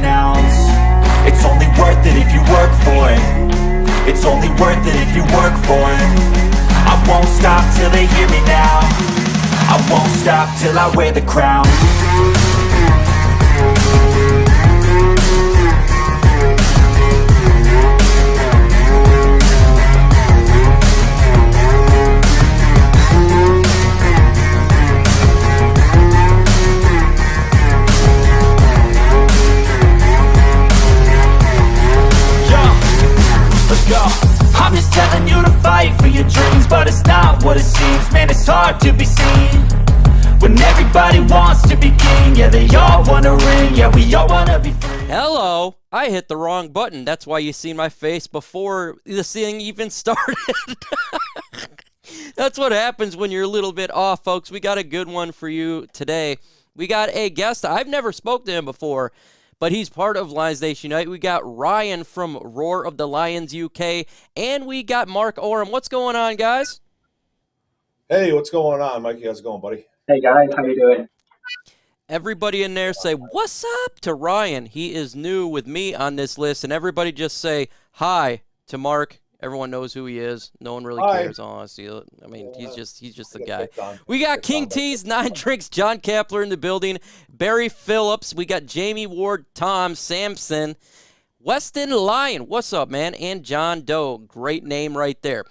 renounce. It's only worth it if you work for it. It's only worth it if you work for it. I won't stop till they hear me now. I won't stop till I wear the crown. I'm just telling you to fight for your dreams, but it's not what it seems. Man, it's hard to be seen when everybody wants to be king. Yeah, they all want a ring. Yeah, we all want to be free. Hello, I hit the wrong button. That's why you seen my face before this thing even started. That's what happens when you're a little bit off, folks. We got a good one for you today. We got a guest. I've never spoke to him before, but he's part of Lions Nation Unite. We got Ryan from Roar of the Lions UK, and we got Mark Oram. What's going on, guys? Hey, what's going on, Mikey? How's it going, buddy? Hey, guys. How you doing? Everybody in there say, what's up to Ryan? He is new with me on this list, and everybody just say hi to Mark. Everyone knows who he is. No one really cares, honestly. I mean, he's just the guy. We got King T's, 9 Drinks, John Kapler in the building, Barry Phillips. We got Jamie Ward, Tom Sampson, Weston Lyon. What's up, man? And John Doe. Great name right there.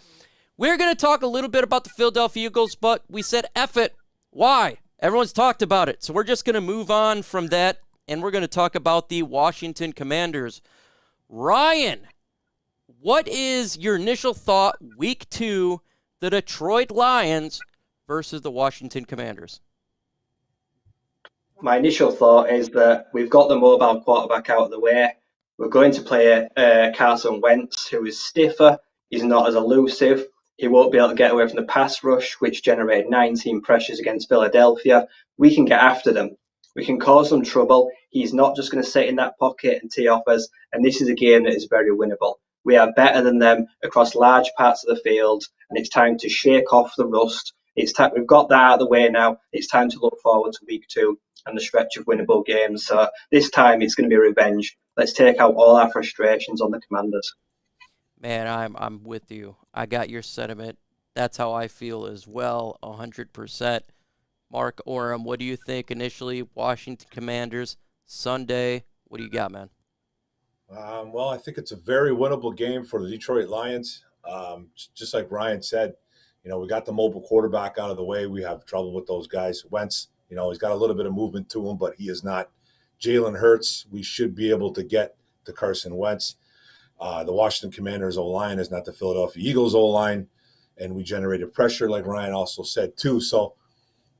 We're going to talk a little bit about the Philadelphia Eagles, but we said F it. Why? Everyone's talked about it. So we're just going to move on from that, and we're going to talk about the Washington Commanders. Ryan, what is your initial thought, week 2, the Detroit Lions versus the Washington Commanders? My initial thought is that we've got the mobile quarterback out of the way. We're going to play Carson Wentz, who is stiffer. He's not as elusive. He won't be able to get away from the pass rush, which generated 19 pressures against Philadelphia. We can get after them. We can cause them trouble. He's not just going to sit in that pocket and tee off us. And this is a game that is very winnable. We are better than them across large parts of the field, and it's time to shake off the rust. It's time. We've got that out of the way now. It's time to look forward to week 2 and the stretch of winnable games. So this time it's going to be revenge. Let's take out all our frustrations on the Commanders. Man, I'm with you. I got your sentiment. That's how I feel as well, 100%. Mark Oram, what do you think initially? Washington Commanders, Sunday. What do you got, man? Well, I think it's a very winnable game for the Detroit Lions. Just like Ryan said, we got the mobile quarterback out of the way. We have trouble with those guys. Wentz, he's got a little bit of movement to him, but he is not Jalen Hurts. We should be able to get to Carson Wentz. The Washington Commanders O-line is not the Philadelphia Eagles O-line, and we generated pressure, like Ryan also said, too. So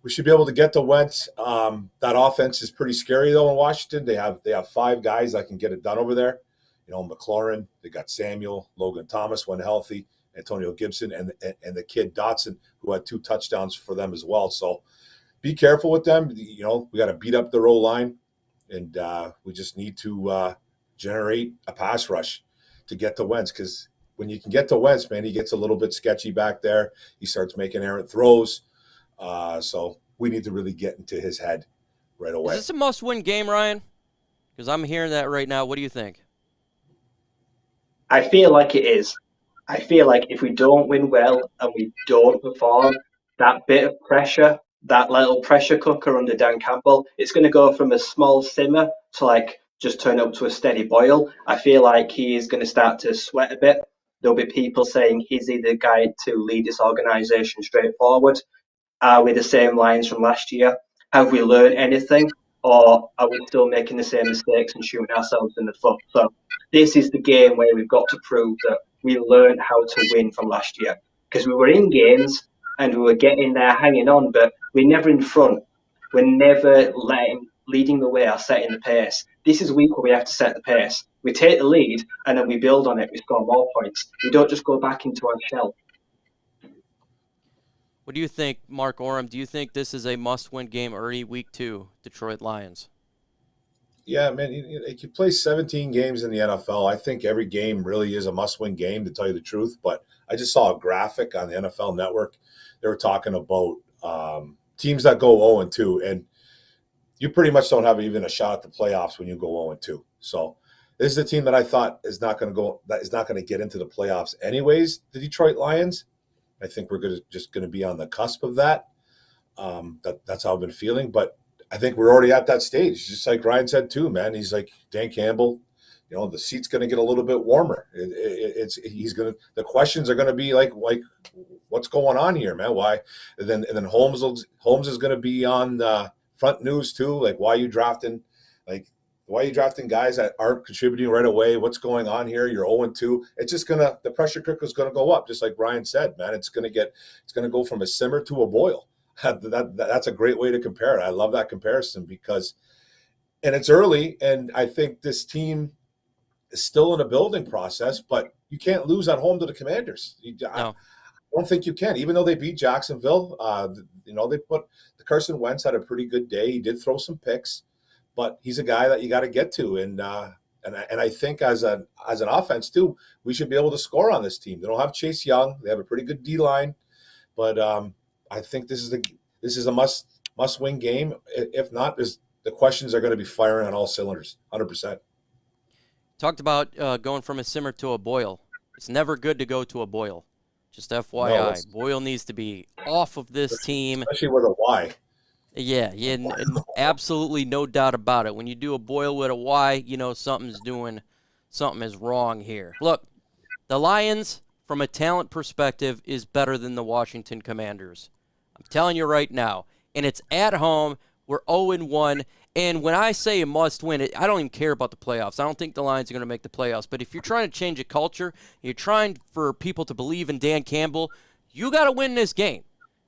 we should be able to get to Wentz. That offense is pretty scary, though, in Washington. They have 5 guys that can get it done over there. McLaurin, they got Samuel, Logan Thomas when healthy, Antonio Gibson, and the kid Dotson, who had 2 touchdowns for them as well. So be careful with them. We got to beat up their O-line, and we just need to generate a pass rush to get to Wentz, because when you can get to Wentz, man, he gets a little bit sketchy back there. He starts making errant throws. So we need to really get into his head right away. Is this a must-win game, Ryan? Because I'm hearing that right now. What do you think? I feel like it is. I feel like if we don't win well and we don't perform, that bit of pressure, that little pressure cooker under Dan Campbell, it's going to go from a small simmer to just turn up to a steady boil. I feel like he is going to start to sweat a bit. There'll be people saying, is he the guy to lead this organization straight forward? Are we the same Lions from last year? Have we learned anything? Or are we still making the same mistakes and shooting ourselves in the foot? So this is the game where we've got to prove that we learned how to win from last year. Because we were in games and we were getting there, hanging on, but we're never in front. We're never leading the way or setting the pace. This is a week where we have to set the pace. We take the lead and then we build on it. We score more points. We don't just go back into our shell. What do you think, Mark Oram? Do you think this is a must-win game early week 2, Detroit Lions? Yeah, man, you play 17 games in the NFL. I think every game really is a must-win game, to tell you the truth. But I just saw a graphic on the NFL Network. They were talking about teams that go 0-2, and you pretty much don't have even a shot at the playoffs when you go 0-2. So this is a team that I thought is not going to get into the playoffs anyways. The Detroit Lions. I think we're just going to be on the cusp of that. That's how I've been feeling. But I think we're already at that stage. Just like Ryan said too, man. He's like Dan Campbell. You know, the seat's going to get a little bit warmer. The questions are going to be like what's going on here, man? Why? And then Holmes is going to be on front news too. Like, why are you drafting guys that aren't contributing right away? What's going on here? You're 0-2. It's just the pressure cooker is going to go up, just like Brian said, man. It's going to go from a simmer to a boil. That's a great way to compare it. I love that comparison and it's early, and I think this team is still in a building process, but you can't lose at home to the Commanders. No. I don't think you can, even though they beat Jacksonville. They put the Carson Wentz had a pretty good day. He did throw some picks, but he's a guy that you got to get to. And I think as an offense too, we should be able to score on this team. They don't have Chase Young. They have a pretty good D line, but I think this is a must win game. If not, the questions are going to be firing on all cylinders, 100%. Talked about going from a simmer to a boil. It's never good to go to a boil. Just FYI, boil needs to be off of this team. Especially with a Y. Yeah, and absolutely no doubt about it. When you do a boil with a Y, you know something is wrong here. Look, the Lions, from a talent perspective, is better than the Washington Commanders. I'm telling you right now. And it's at home. We're 0-1. And when I say a must win, I don't even care about the playoffs. I don't think the Lions are going to make the playoffs. But if you're trying to change a culture, you're trying for people to believe in Dan Campbell, you got to win this game.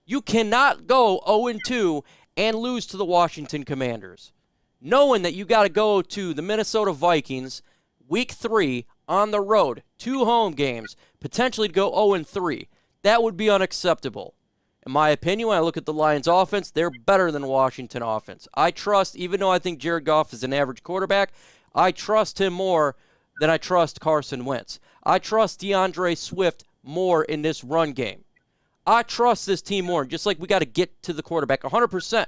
You cannot go 0-2 and lose to the Washington Commanders, knowing that you got to go to the Minnesota Vikings week 3 on the road, 2 home games, potentially to go 0-3. That would be unacceptable. In my opinion, when I look at the Lions offense, they're better than Washington offense. I trust, even though I think Jared Goff is an average quarterback, I trust him more than I trust Carson Wentz. I trust DeAndre Swift more in this run game. I trust this team more, just like we got to get to the quarterback 100%.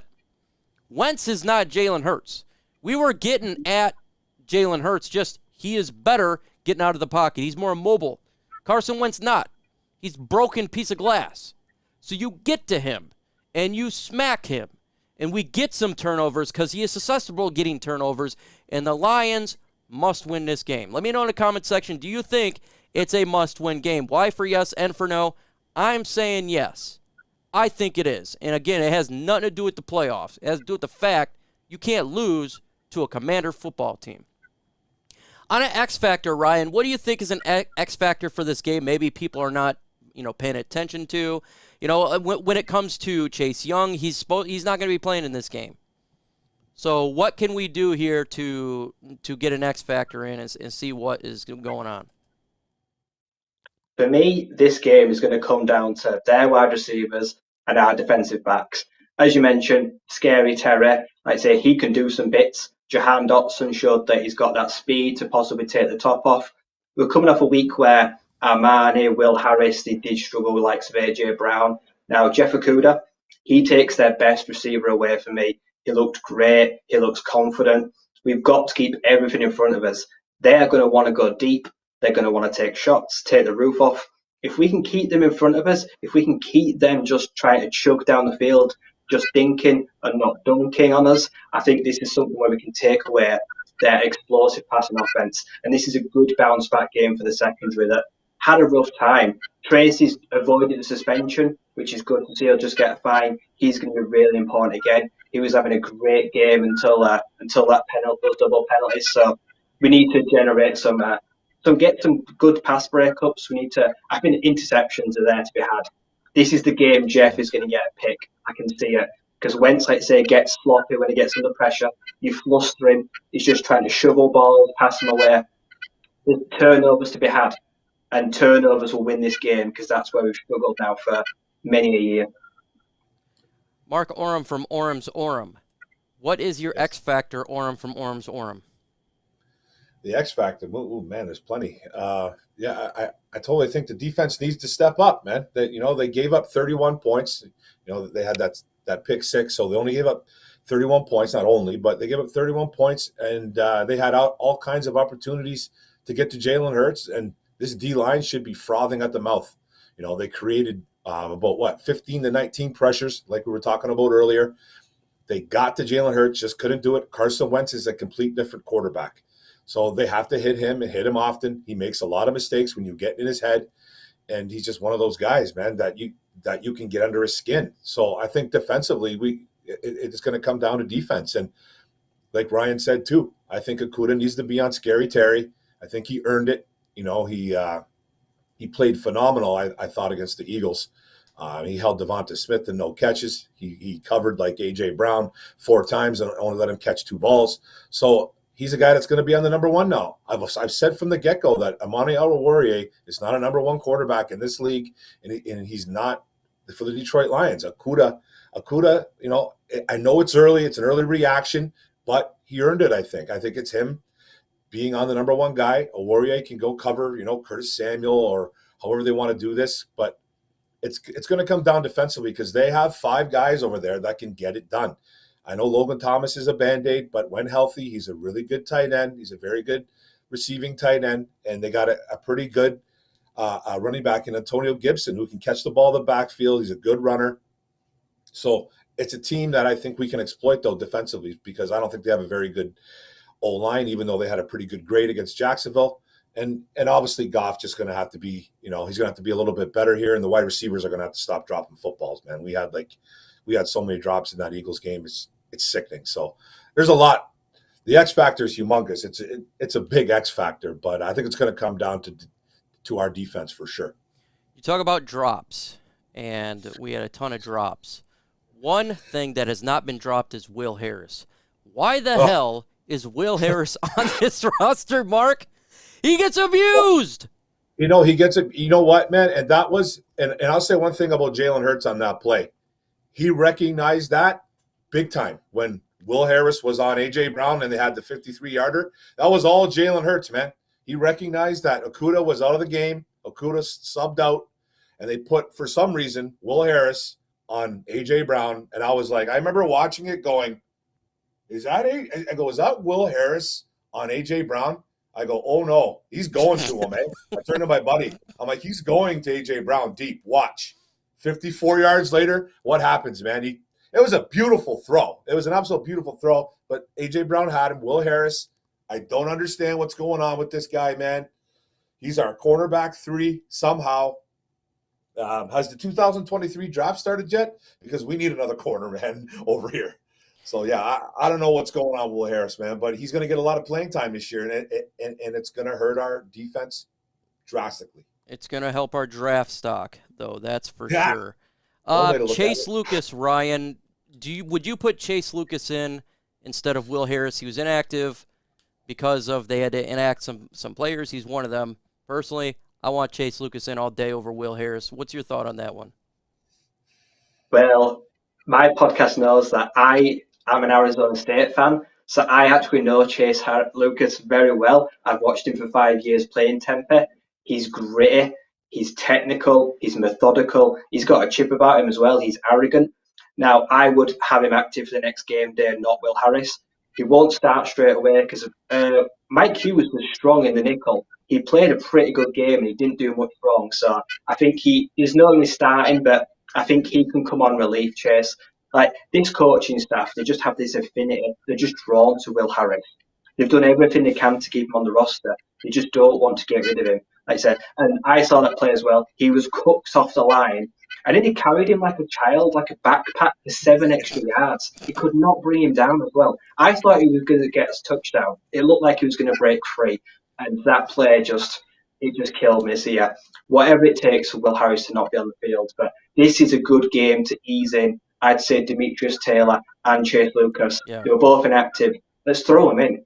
Wentz is not Jalen Hurts. We were getting at Jalen Hurts, just he is better getting out of the pocket. He's more mobile. Carson Wentz not. He's a broken piece of glass. So you get to him, and you smack him, and we get some turnovers because he is susceptible to getting turnovers, and the Lions must win this game. Let me know in the comment section, do you think it's a must-win game? Why for yes and for no? I'm saying yes. I think it is. And again, it has nothing to do with the playoffs. It has to do with the fact you can't lose to a Commander football team. On an X factor, Ryan, what do you think is an X factor for this game? Maybe people are not, paying attention to. When it comes to Chase Young, he's not going to be playing in this game. So what can we do here to get an X factor in and see what is going on? For me, this game is going to come down to their wide receivers and our defensive backs. As you mentioned, Scary Terry, like I say, he can do some bits. Jahan Dotson showed that he's got that speed to possibly take the top off. We're coming off a week where Armani, Will Harris, they did struggle with likes of A.J. Brown. Now, Jeff Okudah, he takes their best receiver away from me. He looked great. He looks confident. We've got to keep everything in front of us. They're going to want to go deep. They're going to want to take shots, take the roof off. If we can keep them in front of us, if we can keep them just trying to chug down the field, just thinking and not dunking on us, I think this is something where we can take away their explosive passing offense. And this is a good bounce back game for the secondary that had a rough time. Tracy's avoided the suspension, which is good to see. He'll just get a fine. He's going to be really important again. He was having a great game until that penalty, those double penalties. So we need to generate get some good pass breakups. I think interceptions are there to be had. This is the game Jeff is going to get a pick. I can see it. Because Wentz, like say, gets sloppy when he gets under pressure. You fluster him. He's just trying to shovel balls, pass them away. There's turnovers to be had. And turnovers will win this game because that's where we've struggled now for many a year. Mark Oram from Orem's Orem. What is your X factor, Orem from Orem's Orem? The X factor, man, there's plenty. I totally think the defense needs to step up, man. They gave up 31 points. They had that pick six, so they only gave up 31 points, not only, but they gave up 31 points, and they had all kinds of opportunities to get to Jalen Hurts, and this D-line should be frothing at the mouth. You know, they created about 15 to 19 pressures, like we were talking about earlier. They got to Jalen Hurts, just couldn't do it. Carson Wentz is a complete different quarterback. So they have to hit him and hit him often. He makes a lot of mistakes when you get in his head, and he's just one of those guys, man, that you can get under his skin. So I think defensively, it's going to come down to defense. And like Ryan said too, I think Okudah needs to be on Scary Terry. I think he earned it. You know, he played phenomenal, I thought, against the Eagles. He held Devonta Smith to no catches. He covered like A.J. Brown 4 times and only let him catch 2 balls. So he's a guy that's going to be on the number 1 now. I've said from the get-go that Amani Oruwariye is not a number 1 quarterback in this league, and he's not for the Detroit Lions. Okudah, you know, I know it's early. It's an early reaction, but he earned it, I think. I think it's him being on the number 1 guy. Oruwariye can go cover, you know, Curtis Samuel or however they want to do this, but it's going to come down defensively because they have 5 guys over there that can get it done. I know Logan Thomas is a Band-Aid, but when healthy, he's a really good tight end. He's a very good receiving tight end, and they got a pretty good running back in Antonio Gibson who can catch the ball in the backfield. He's a good runner. So it's a team that I think we can exploit, though, defensively, because I don't think they have a very good O-line, even though they had a pretty good grade against Jacksonville. And obviously Goff just going to have to be, you know, he's going to have to be a little bit better here, and the wide receivers are going to have to stop dropping footballs, man. We had so many drops in that Eagles game. It's sickening. So there's a lot. The X factor is humongous. It's a big X factor, but I think it's going to come down to our defense for sure. You talk about drops, and we had a ton of drops. One thing that has not been dropped is Will Harris. Why the hell is Will Harris on this roster, Mark? He gets abused. You know, he gets it. You know what, man? And that was, and I'll say one thing about Jalen Hurts on that play. He recognized that big time when Will Harris was on A.J. Brown and they had the 53-yarder. That was all Jalen Hurts, man. He recognized that Okudah was out of the game. Okudah subbed out, and they put, for some reason, Will Harris on A.J. Brown. And I was like, I remember watching it going, is that Will Harris on A.J. Brown? I go, oh, no, he's going to him, I turned to my buddy. I'm like, he's going to A.J. Brown deep. Watch. 54 yards later, what happens, man? It was a beautiful throw. It was an absolute beautiful throw, but A.J. Brown had him. Will Harris, I don't understand what's going on with this guy, man. He's our cornerback 3 somehow. Has the 2023 draft started yet? Because we need another corner, man, over here. So, yeah, I don't know what's going on with Will Harris, man, but he's going to get a lot of playing time this year, and it's going to hurt our defense drastically. It's going to help our draft stock, though, that's for Yeah. sure. Chase Lucas, Ryan, would you put Chase Lucas in instead of Will Harris? He was inactive because they had to enact some players. He's one of them. Personally, I want Chase Lucas in all day over Will Harris. What's your thought on that one? Well, my podcast knows that I am an Arizona State fan, so I actually know Chase Lucas very well. I've watched him for 5 years play in Tempe. He's gritty, he's technical, he's methodical, he's got a chip about him as well, he's arrogant. Now, I would have him active for the next game day, not Will Harris. He won't start straight away because Mike Hughes was strong in the nickel. He played a pretty good game and he didn't do much wrong. So I think he's not only starting, but I think he can come on relief, Chase. Like, this coaching staff, they just have this affinity. They're just drawn to Will Harris. They've done everything they can to keep him on the roster. They just don't want to get rid of him, like I said. And I saw that play as well. He was cooked off the line. And then he carried him like a child, like a backpack for 7 extra yards. He could not bring him down as well. I thought he was going to get us touchdown. It looked like he was going to break free. And that play just killed me. So, yeah, whatever it takes for Will Harris to not be on the field. But this is a good game to ease in. I'd say Demetrius Taylor and Chase Lucas. Yeah. They were both inactive. Let's throw them in.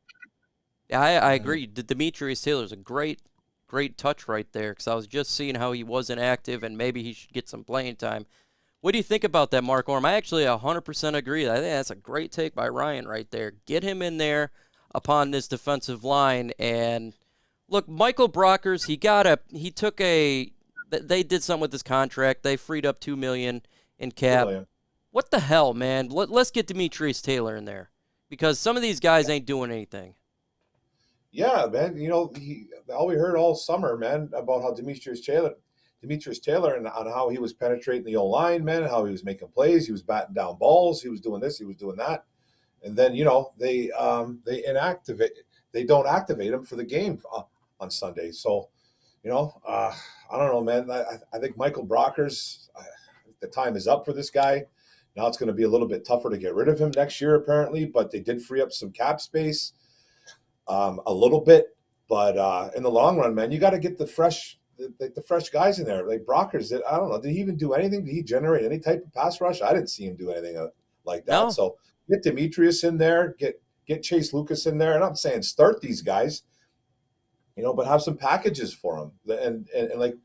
Yeah, I agree. Demetrius Taylor's a great touch right there, because I was just seeing how he wasn't active and maybe he should get some playing time. What do you think about that, Mark Orm? I actually 100% agree. I think that's a great take by Ryan right there. Get him in there upon this defensive line. And look, Michael Brockers, they did something with his contract. They freed up $2 million in cap. What the hell, man? Let's get Demetrius Taylor in there because some of these guys ain't doing anything. Yeah, man. You know, all we heard all summer, man, about how Demetrius Taylor and on how he was penetrating the O-line, man, how he was making plays, he was batting down balls, he was doing this, he was doing that. And then, you know, they don't activate him for the game on Sunday. So, you know, I don't know, man. I think Michael Brockers, the time is up for this guy. Now it's going to be a little bit tougher to get rid of him next year, apparently, but they did free up some cap space a little bit. But in the long run, man, you got to get the fresh guys in there. Like Brockers, I don't know. Did he even do anything? Did he generate any type of pass rush? I didn't see him do anything like that. No. So get Demetrius in there, get Chase Lucas in there. And I'm saying start these guys, you know, but have some packages for them. And like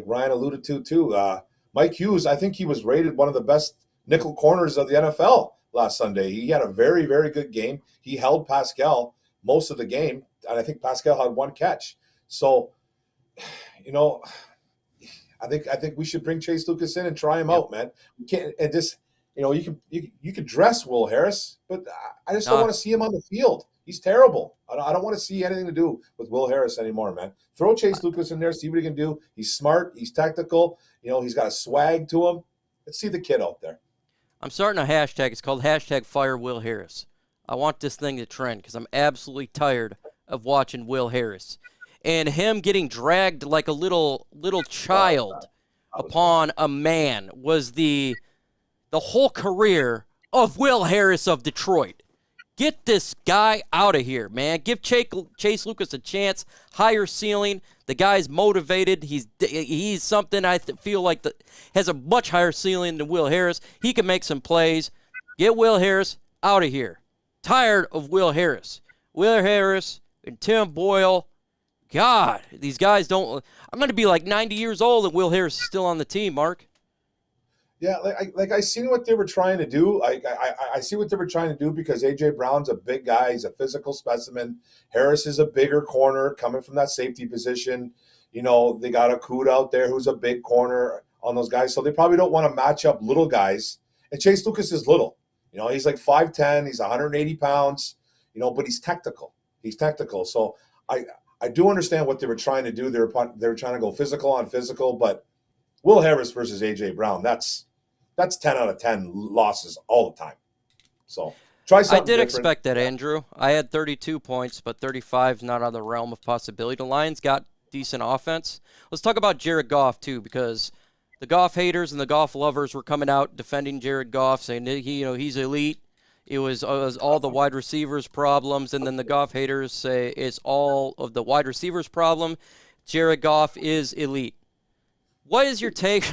Ryan alluded to too, Mike Hughes, I think he was rated one of the best nickel corners of the NFL last Sunday. He had a very, very good game. He held Pascal most of the game, and I think Pascal had one catch. So, you know, I think we should bring Chase Lucas in and try him out, man. We can't, and just, you know, you could dress Will Harris, but I just don't want to see him on the field. He's terrible. I don't want to see anything to do with Will Harris anymore, man. Throw Chase Lucas in there, see what he can do. He's smart. He's technical. You know, he's got a swag to him. Let's see the kid out there. I'm starting a hashtag. It's called #FireWillHarris. I want this thing to trend because I'm absolutely tired of watching Will Harris. And him getting dragged like a little child upon a man was the whole career of Will Harris of Detroit. Get this guy out of here, man. Give Chase Lucas a chance, higher ceiling. The guy's motivated. He's something I feel like has a much higher ceiling than Will Harris. He can make some plays. Get Will Harris out of here. Tired of Will Harris. Will Harris and Tim Boyle. God, these guys don't. I'm going to be like 90 years old and Will Harris is still on the team, Mark. Yeah, I seen what they were trying to do. I see what they were trying to do because A.J. Brown's a big guy. He's a physical specimen. Harris is a bigger corner coming from that safety position. You know, they got a Coot out there who's a big corner on those guys. So they probably don't want to match up little guys. And Chase Lucas is little. You know, he's like 5'10". He's 180 pounds, you know, but he's technical. So I do understand what they were trying to do. They were trying to go physical on physical, but Will Harris versus A.J. Brown, that's 10 out of 10 losses all the time. So try something different. Expect that, Andrew. I had 32 points, but 35 is not out of the realm of possibility. The Lions got decent offense. Let's talk about Jared Goff, too, because the Goff haters and the Goff lovers were coming out defending Jared Goff, saying he's elite. It was all the wide receivers' problems, and then the Goff haters say it's all of the wide receivers' problem. Jared Goff is elite. What is your take?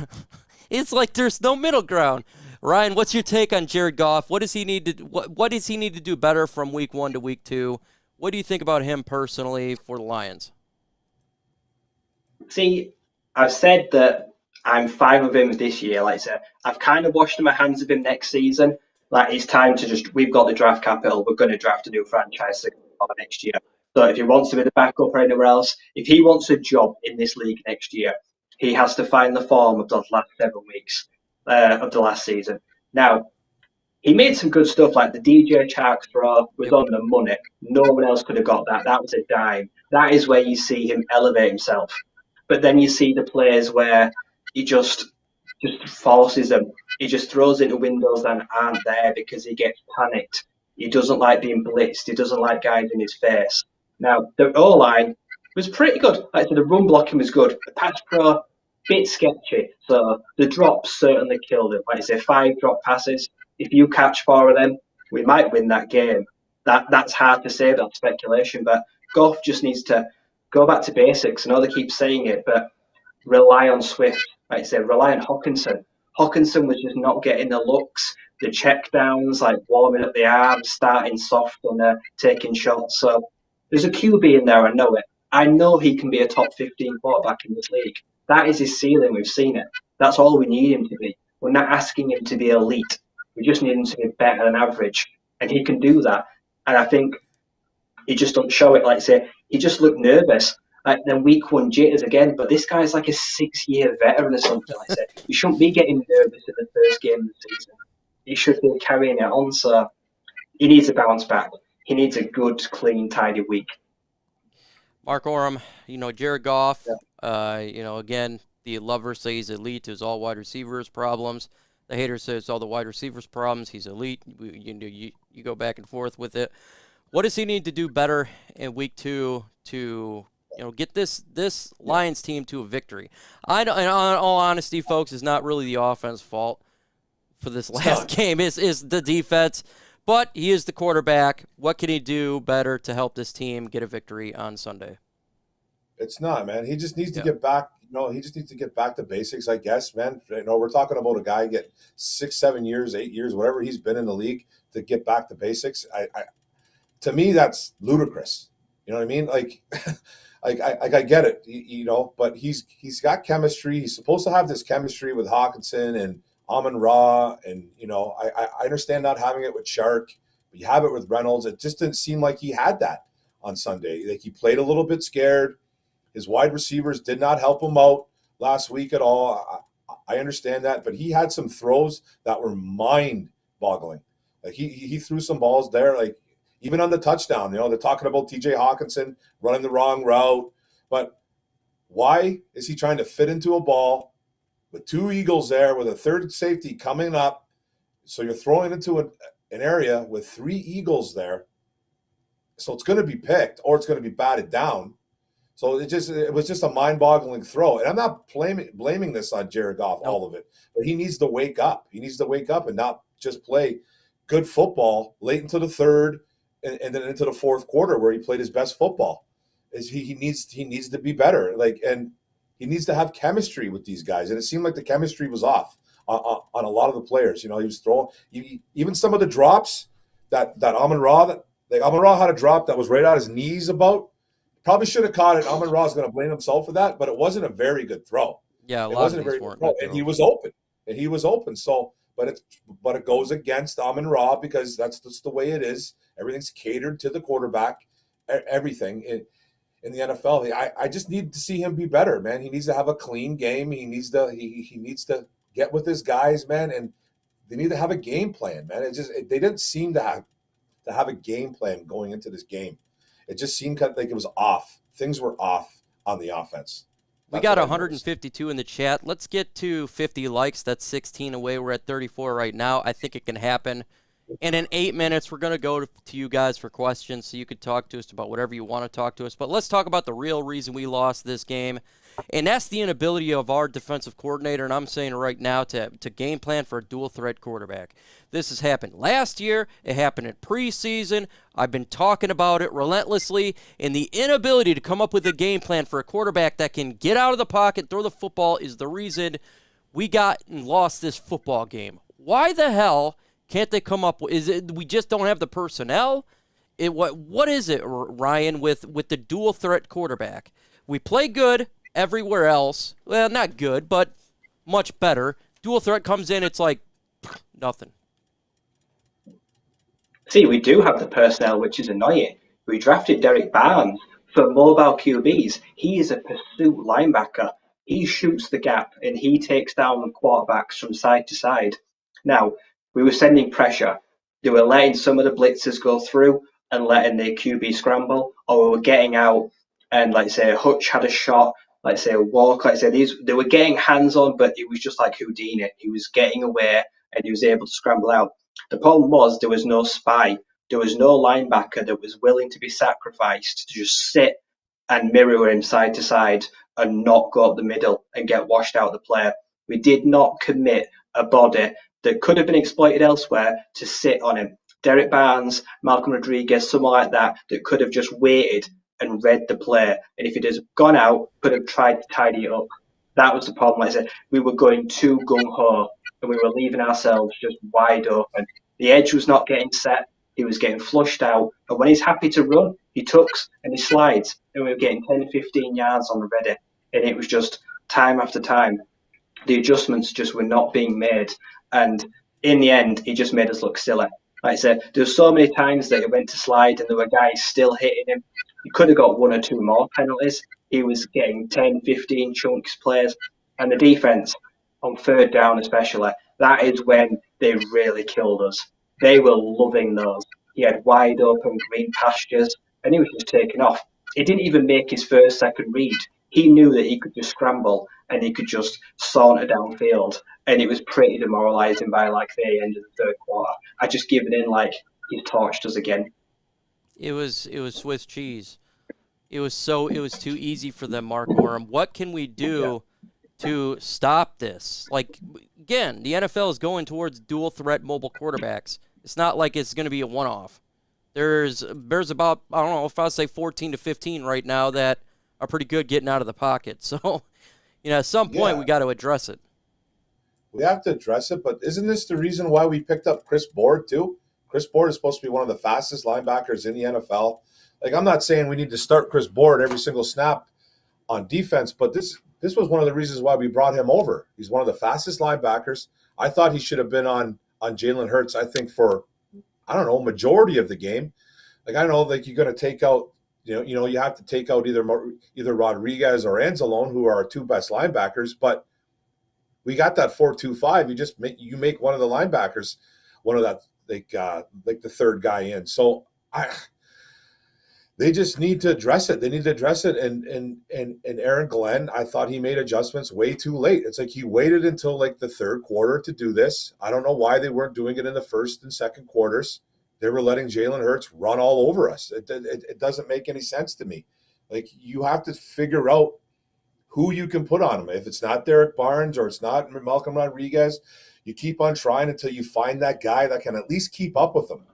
It's like there's no middle ground. Ryan, what's your take on Jared Goff? What does he need to what does he need to do better from week 1 to week 2? What do you think about him personally for the Lions? See, I've said that I'm fine with him this year. Like I said, I've kind of washed my hands of him next season. Like, it's time to we've got the draft capital. We're going to draft a new franchise next year. So if he wants to be the backup or anywhere else, if he wants a job in this league next year, he has to find the form of the last 7 weeks of the last season. Now, he made some good stuff, like the DJ Chark throw was on the money. No one else could have got that. That was a dime. That is where you see him elevate himself. But then you see the plays where he just forces them. He just throws into windows that aren't there because he gets panicked. He doesn't like being blitzed. He doesn't like guys in his face. Now, the O-line was pretty good. Like I said, the run blocking was good. The pass pro, bit sketchy. So the drops certainly killed him. Like I say, 5 drop passes. If you catch 4 of them, we might win that game. That's hard to say, that's speculation. But Goff just needs to go back to basics. I know they keep saying it, but rely on Swift. Like I said, rely on Hutchinson. Hutchinson was just not getting the looks, the check downs, like warming up the arms, starting soft and taking shots. So there's a QB in there, I know it. I know he can be a top 15 quarterback in this league. That is his ceiling. We've seen it. That's all we need him to be. We're not asking him to be elite. We just need him to be better than average. And he can do that. And I think he just don't show it. Like I say, he just looked nervous. Like then week 1 jitters again. But this guy's like a 6-year veteran or something. Like I said, you shouldn't be getting nervous in the first game of the season. he should be carrying it on. So he needs a bounce back. He needs a good, clean, tidy week. Mark Orem, Jared Goff, Yeah. Again, the lovers say he's elite. It's all wide receivers problems. The haters say it's all the wide receivers problems. He's elite. You go back and forth with it. What does he need to do better in week 2 to get this Lions team to a victory? In all honesty, folks, it's not really the offense fault for this last game. Is the defense. But he is the quarterback. What can he do better to help this team get a victory on Sunday? It's not, man. He just needs to get back. He just needs to get back to basics, I guess, man. We're talking about a guy get 6, 7 years, 8 years, whatever he's been in the league to get back to basics. To me, that's ludicrous. You know what I mean? Like, I get it, but he's got chemistry. He's supposed to have this chemistry with Hawkinson and Amon-Ra, and I understand not having it with Shark, but you have it with Reynolds. It just didn't seem like he had that on Sunday. Like, he played a little bit scared. His wide receivers did not help him out last week at all. I understand that, but he had some throws that were mind-boggling. Like, he threw some balls there, like even on the touchdown. They're talking about T.J. Hawkinson running the wrong route, but why is he trying to fit into a ball with 2 Eagles there, with a third safety coming up? So you're throwing into an area with 3 Eagles there. So it's going to be picked, or it's going to be batted down. So it was just a mind-boggling throw. And I'm not blaming this on Jared Goff, all of it. But he needs to wake up. He needs to wake up and not just play good football late into the third and then into the fourth quarter where he played his best football. He needs to be better. And he needs to have chemistry with these guys. And it seemed like the chemistry was off on a lot of the players. He was throwing even some of the drops that Amon-Ra, Amon-Ra had a drop that was right at his knees about. Probably should have caught it. Amon-Ra is going to blame himself for that, but it wasn't a very good throw. Yeah, it wasn't a very good throw. And he was open. So, but it goes against Amon-Ra because that's just the way it is. Everything's catered to the quarterback. Everything in the NFL. I just need to see him be better, man. He needs to have a clean game. He needs to get with his guys, man, and they need to have a game plan, man. They didn't seem to have a game plan going into this game. It just seemed like it was off. Things were off on the offense. We got 152 in the chat. Let's get to 50 likes. That's 16 away. We're at 34 right now. I think it can happen. And in 8 minutes, we're going to go to you guys for questions so you could talk to us about whatever you want to talk to us. But let's talk about the real reason we lost this game. And that's the inability of our defensive coordinator, and I'm saying it right now, to game plan for a dual-threat quarterback. This has happened last year. It happened in preseason. I've been talking about it relentlessly. And the inability to come up with a game plan for a quarterback that can get out of the pocket, throw the football, is the reason we got and lost this football game. Why the hell can't they come up with? Is it we just don't have the personnel? What is it, Ryan, with the dual-threat quarterback? We play good everywhere else. Well, not good, but much better. Dual threat comes in, it's like nothing. See, we do have the personnel, which is annoying. We drafted Derek Barnes for mobile QBs. He is a pursuit linebacker. He shoots the gap and he takes down the quarterbacks from side to side. Now, we were sending pressure. They were letting some of the blitzers go through and letting the QB scramble, or we were getting out and, like, say, Hutch had a shot, like, say, Walker, like, say, they were getting hands on, but it was just like Houdini. He was getting away and he was able to scramble out. The problem was there was no spy. There was no linebacker that was willing to be sacrificed to just sit and mirror him side to side and not go up the middle and get washed out of the play. We did not commit a body that could have been exploited elsewhere to sit on him. Derek Barnes, Malcolm Rodriguez, someone like that could have just waited and read the play. And if it has gone out, could have tried to tidy it up. That was the problem. Like I said, we were going too gung-ho and we were leaving ourselves just wide open. The edge was not getting set. He was getting flushed out. And when he's happy to run, he tucks and he slides. And we were getting 10, 15 yards on the ready. And it was just time after time. The adjustments just were not being made. And in the end, he just made us look silly. Like I said, there were so many times that he went to slide and there were guys still hitting him. He could have got 1 or 2 more penalties. He was getting 10, 15 chunks plays. And the defense, on third down especially, that is when they really killed us. They were loving those. He had wide open green pastures, and he was just taking off. He didn't even make his first, second read. He knew that he could just scramble and he could just saunter downfield, and it was pretty demoralising by like the end of the third quarter. I just given in like he torched us again. It was Swiss cheese. It was too easy for them, Mark Orem. What can we do to stop this? Like, again, the NFL is going towards dual threat mobile quarterbacks. It's not like it's going to be a one-off. There's about, I don't know, if I say 14 to 15 right now that are pretty good getting out of the pocket. So, at some point we got to address it. We have to address it, but isn't this the reason why we picked up Chris Board too? Chris Board is supposed to be one of the fastest linebackers in the NFL. Like, I'm not saying we need to start Chris Board every single snap on defense, but this was one of the reasons why we brought him over. He's one of the fastest linebackers. I thought he should have been on Jalen Hurts, I think, for, I don't know, majority of the game. Like, I know, like, you're going to take out, you have to take out either Rodriguez or Anzalone, who are our two best linebackers, but we got that 4-2-5. You make one of the linebackers, one of that, like the third guy in. So they just need to address it. They need to address it. And Aaron Glenn, I thought he made adjustments way too late. It's like he waited until like the third quarter to do this. I don't know why they weren't doing it in the first and second quarters. They were letting Jalen Hurts run all over us. It doesn't make any sense to me. Like, you have to figure out who you can put on him. If it's not Derek Barnes or it's not Malcolm Rodriguez, you keep on trying until you find that guy that can at least keep up with him.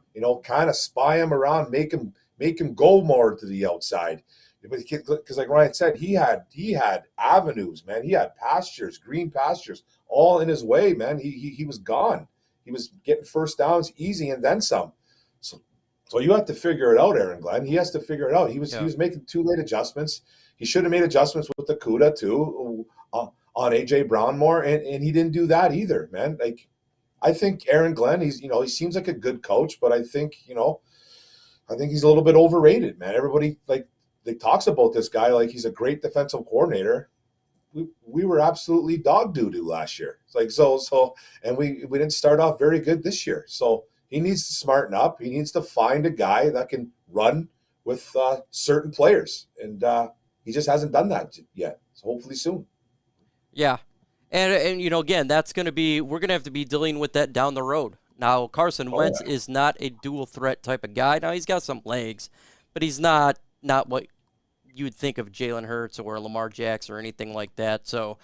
Kind of spy him around, make him go more to the outside. Because like Ryan said, he had avenues, man. He had pastures, green pastures, all in his way, man. He was gone. He was getting first downs easy and then some. So you have to figure it out, Aaron Glenn. He has to figure it out. He was making too late adjustments. He should have made adjustments with the CUDA too on A.J. Brown more, and he didn't do that either, man. Like, I think Aaron Glenn, he seems like a good coach, but I think he's a little bit overrated, man. Everybody talks about this guy like he's a great defensive coordinator. We were absolutely dog doo-doo last year. It's like so, and we didn't start off very good this year. So he needs to smarten up. He needs to find a guy that can run with certain players, and he just hasn't done that yet. So hopefully soon. Yeah, and again, we're going to have to be dealing with that down the road. Now, Carson Wentz is not a dual threat type of guy. Now, he's got some legs, but he's not what you would think of Jalen Hurts or Lamar Jackson or anything like that. So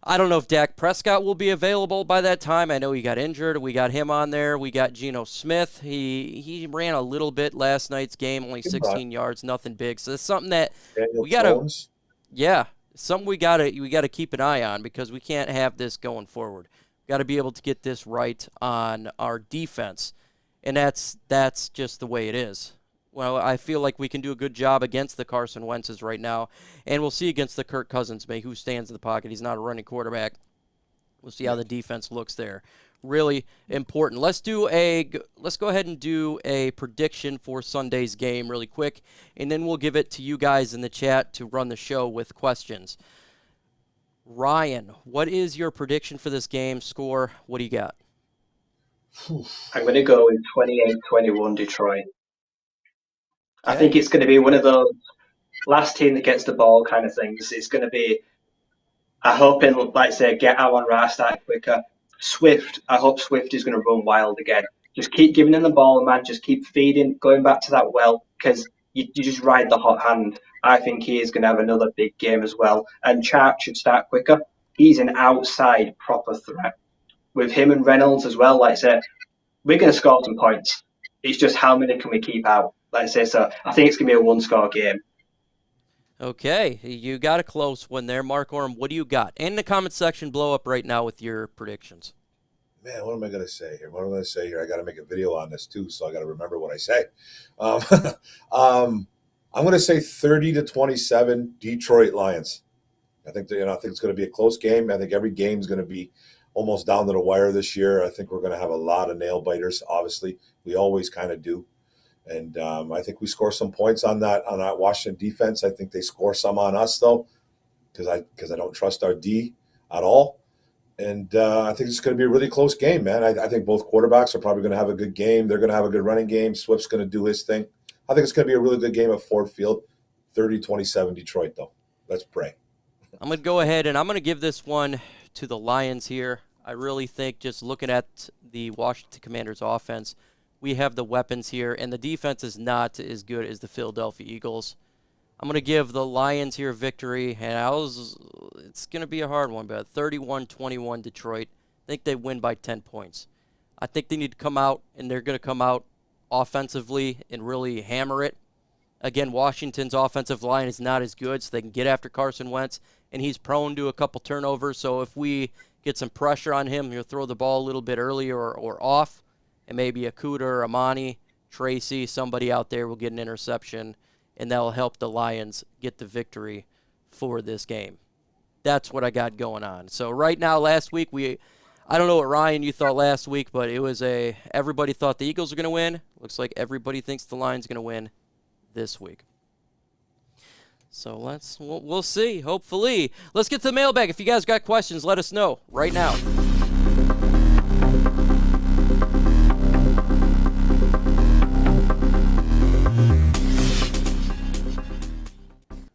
I don't know if Dak Prescott will be available by that time. I know he got injured. We got him on there. We got Geno Smith. He ran a little bit last night's game, only 16 yards, nothing big. So it's something that we got to something we got to keep an eye on, because we can't have this going forward. Got to be able to get this right on our defense, and that's just the way it is. Well, I feel like we can do a good job against the Carson Wentzes right now, and we'll see against the Kirk Cousins, who stands in the pocket. He's not a running quarterback. We'll see how the defense looks there. Really important. Let's go ahead and do a prediction for Sunday's game really quick, and then we'll give it to you guys in the chat to run the show with questions. Ryan, what is your prediction for this game? Score, what do you got? I'm going to go with 28-21 Detroit. Okay. I think it's going to be one of those last team that gets the ball kind of things. It's going to be, I hope, get Aaron Rodgers started quicker. I hope Swift is going to run wild again. Just keep giving him the ball, man. Just keep feeding, going back to that well, because you just ride the hot hand. I think he is going to have another big game as well. And Chark should start quicker. He's an outside proper threat. With him and Reynolds as well, like I said, we're going to score some points. It's just how many can we keep out? Like I say, so I think it's going to be a one-score game. Okay, you got a close one there. Mark Orem, what do you got? In the comment section, blow up right now with your predictions. Man, what am I going to say here? I got to make a video on this too, so I got to remember what I say. I'm going to say 30-27 Detroit Lions. I think it's going to be a close game. I think every game is going to be almost down to the wire this year. I think we're going to have a lot of nail biters. Obviously, we always kind of do. And I think we score some points on that Washington defense. I think they score some on us though, because I don't trust our D at all. And I think it's going to be a really close game, man. I think both quarterbacks are probably going to have a good game. They're going to have a good running game. Swift's going to do his thing. I think it's going to be a really good game at Ford Field. 30-27 Detroit, though. Let's pray. I'm going to go ahead and I'm going to give this one to the Lions here. I really think just looking at the Washington Commanders offense, we have the weapons here, and the defense is not as good as the Philadelphia Eagles. I'm going to give the Lions here victory, and it's going to be a hard one, but 31-21 Detroit. I think they win by 10 points. I think they need to come out, and they're going to come out offensively and really hammer it. Again, Washington's offensive line is not as good, so they can get after Carson Wentz, and he's prone to a couple turnovers. So if we get some pressure on him, he'll throw the ball a little bit earlier or off, and maybe a Cooter, Amani, Tracy, somebody out there will get an interception, and that'll help the Lions get the victory for this game. That's what I got going on. So right now, last week, I don't know what, Ryan, you thought last week, but it was everybody thought the Eagles were going to win. Looks like everybody thinks the Lions are going to win this week. So we'll see, hopefully. Let's get to the mailbag. If you guys got questions, let us know right now.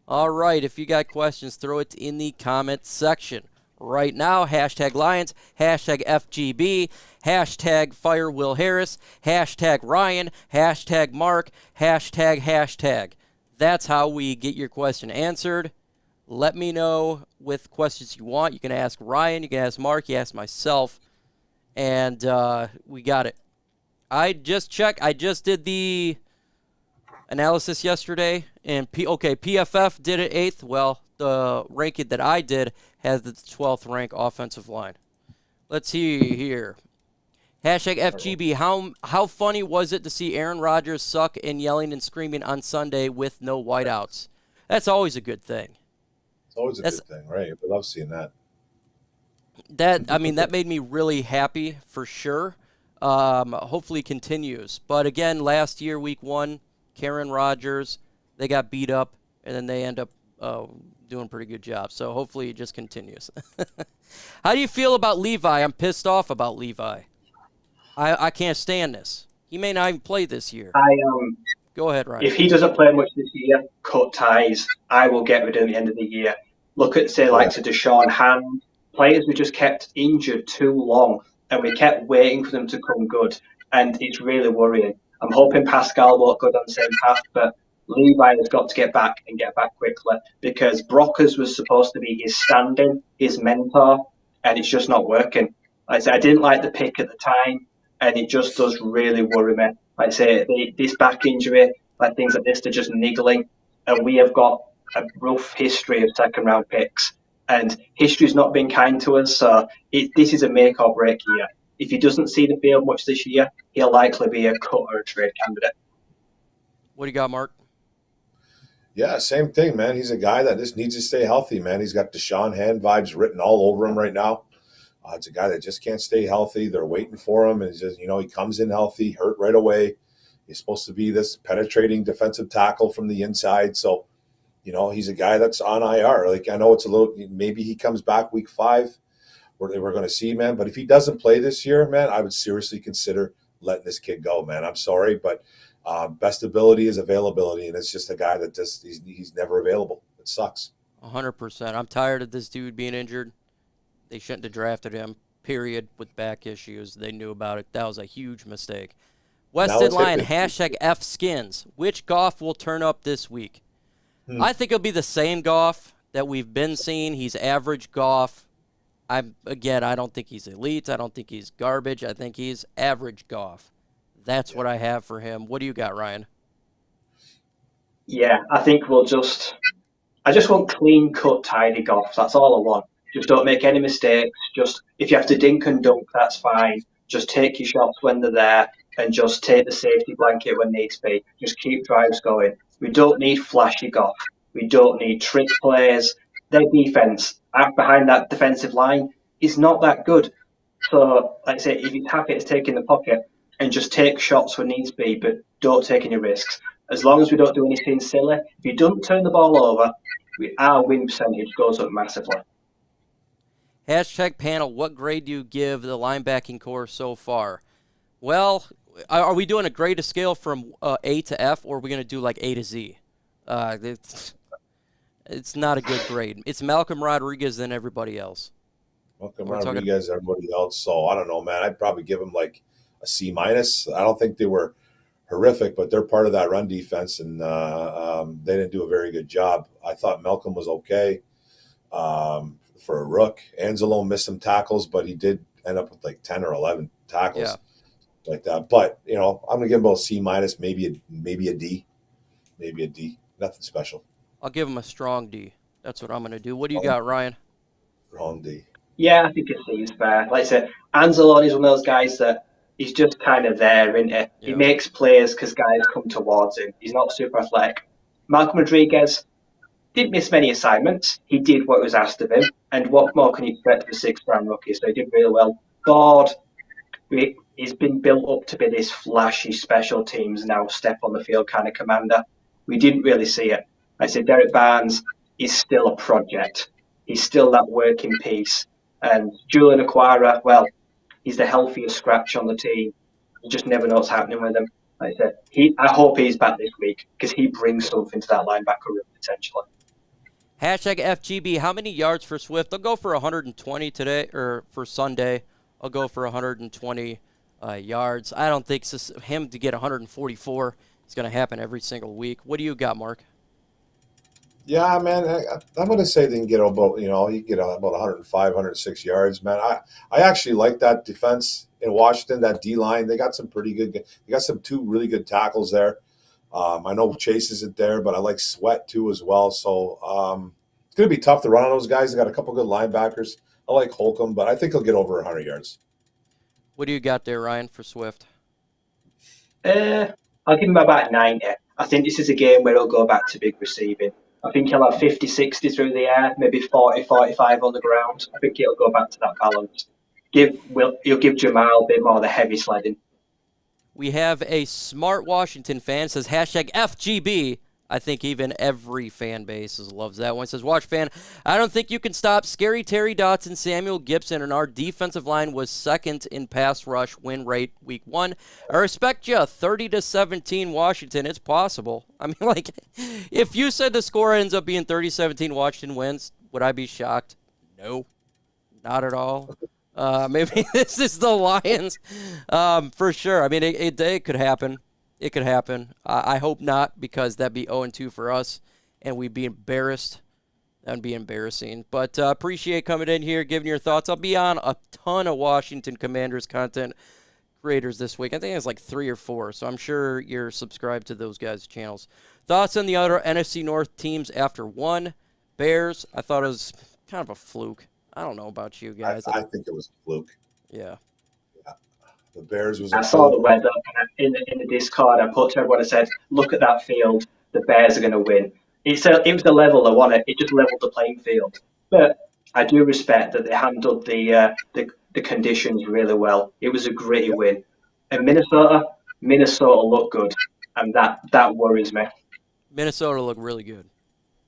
All right, if you got questions, throw it in the comment section right now. Hashtag Lions, hashtag FGB, hashtag Fire Will Harris, hashtag Ryan, hashtag Mark, hashtag. That's how we get your question answered. Let me know with questions you want. You can ask Ryan, you can ask Mark, you can ask myself, and we got it. I just checked. I just did the analysis yesterday, and PFF did it 8th. Well, the ranking that I did has the 12th rank offensive line. Let's see here. Hashtag FGB, how funny was it to see Aaron Rodgers suck and yelling and screaming on Sunday with no whiteouts? That's always a good thing. It's always a good thing, right? I love seeing that. That made me really happy for sure. Hopefully it continues. But again, last year, week 1, Aaron Rodgers, they got beat up, and then they end up doing a pretty good job. So hopefully it just continues. How do you feel about Levi? I'm pissed off about Levi. I can't stand this. He may not even play this year. Go ahead, Ryan. If he doesn't play much this year, cut ties. I will get rid of him at the end of the year. Look at, say, like to Deshaun Hand. Players we just kept injured too long, and we kept waiting for them to come good, and it's really worrying. I'm hoping Pascal won't go down the same path, but Levi has got to get back quickly, because Brockers was supposed to be his stand-in, his mentor, and it's just not working. Like I said, I didn't like the pick at the time, and it just does really worry me. Like I say, this back injury, like things like this, they're just niggling, and we have got a rough history of second-round picks, and history's not been kind to us, so this is a make or break year. If he doesn't see the field much this year, he'll likely be a cut or a trade candidate. What do you got, Mark? Yeah, same thing, man. He's a guy that just needs to stay healthy, man. He's got Deshaun Hand vibes written all over him right now. It's a guy that just can't stay healthy. They're waiting for him, and it's just, he comes in healthy, hurt right away. He's supposed to be this penetrating defensive tackle from the inside. So, he's a guy that's on IR. Like, I know it's a little, maybe he comes back week 5 where we're going to see, man. But if he doesn't play this year, man, I would seriously consider letting this kid go, man. I'm sorry, but best ability is availability, and it's just a guy that just he's never available. It sucks. 100%. I'm tired of this dude being injured. They shouldn't have drafted him, period, with back issues. They knew about it. That was a huge mistake. Weston Lion, hashtag FSkins. Which Goff will turn up this week? I think it'll be the same Goff that we've been seeing. He's average Goff. I don't think he's elite. I don't think he's garbage. I think he's average Goff. That's what I have for him. What do you got, Ryan? Yeah, I think I just want clean cut, tidy Goff. That's all I want. Just don't make any mistakes. Just, if you have to dink and dunk, that's fine. Just take your shots when they're there, and just take the safety blanket when needs be. Just keep drives going. We don't need flashy Goff. We don't need trick plays. Their defense behind that defensive line is not that good. So, like I say, if he's happy to take in the pocket and just take shots when needs be, but don't take any risks. As long as we don't do anything silly, if you don't turn the ball over, our win percentage goes up massively. Hashtag panel, what grade do you give the linebacking core so far? Well, are we doing a grade scale from A to F, or are we going to do like A to Z? It's not a good grade. It's Malcolm Rodriguez and everybody else. Malcolm Rodriguez, everybody else. So I don't know, man. I'd probably give them like a C-. I don't think they were horrific, but they're part of that run defense, and they didn't do a very good job. I thought Malcolm was okay for a rook. Angelo missed some tackles, but he did end up with like 10 or 11 tackles like that. But, I'm going to give him a C-, maybe a D. Maybe a D. Nothing special. I'll give him a strong D. That's what I'm going to do. What do you got, Ryan? Strong D. Yeah, I think a C is fair. Like I said, Anzalone is one of those guys that he's just kind of there, isn't he? Yeah. He makes plays because guys come towards him. He's not super athletic. Malcolm Rodriguez didn't miss many assignments. He did what was asked of him. And what more can you expect for a sixth-round rookie? So he did really well. Ford, he's been built up to be this flashy special teams now step on the field kind of commander. We didn't really see it. I said Derek Barnes is still a project. He's still that working piece. And Julian Aquara, well, he's the healthiest scratch on the team. You just never know what's happening with him. Like I said, I hope he's back this week because he brings something to that linebacker room potentially. Hashtag FGB, how many yards for Swift? I'll go for 120 today, or for Sunday. I'll go for 120 yards. I don't think him to get 144 is going to happen every single week. What do you got, Mark? Yeah, man, I'm going to say they can get about, you get about 105, 106 yards, man. I actually like that defense in Washington, that D-line. They got some pretty good – they got some two really good tackles there. I know Chase isn't there, but I like Sweat too as well. So it's going to be tough to run on those guys. They got a couple good linebackers. I like Holcomb, but I think he'll get over 100 yards. What do you got there, Ryan, for Swift? I'll give him about 90. I think this is a game where he'll go back to big receiving. I think he'll have 50, 60 through the air, maybe 40, 45 on the ground. I think he'll go back to that balance. He'll give Jamal a bit more of the heavy sledding. We have a smart Washington fan, says hashtag FGB. I think even every fan base loves that one. It says, watch fan, I don't think you can stop Scary Terry Dotson, Samuel Gibson, and our defensive line was second in pass rush win rate week 1. I respect you, 30-17 Washington. It's possible. I mean, like, if you said the score ends up being 30-17 Washington wins, would I be shocked? No, not at all. Maybe this is the Lions for sure. I mean, it could happen. It could happen. I hope not, because that'd be 0-2 for us, and we'd be embarrassed. That'd be embarrassing. But appreciate coming in here, giving your thoughts. I'll be on a ton of Washington Commanders content creators this week. I think it's like 3 or 4, so I'm sure you're subscribed to those guys' channels. Thoughts on the other NFC North teams after 1? Bears, I thought it was kind of a fluke. I don't know about you guys. I think it was a fluke. Yeah. The Bears was. I saw the weather in the Discord. I put to everyone and said, "Look at that field. The Bears are going to win." It was the level I wanted. It just leveled the playing field. But I do respect that they handled the conditions really well. It was a gritty win. And Minnesota looked good, and that worries me. Minnesota looked really good.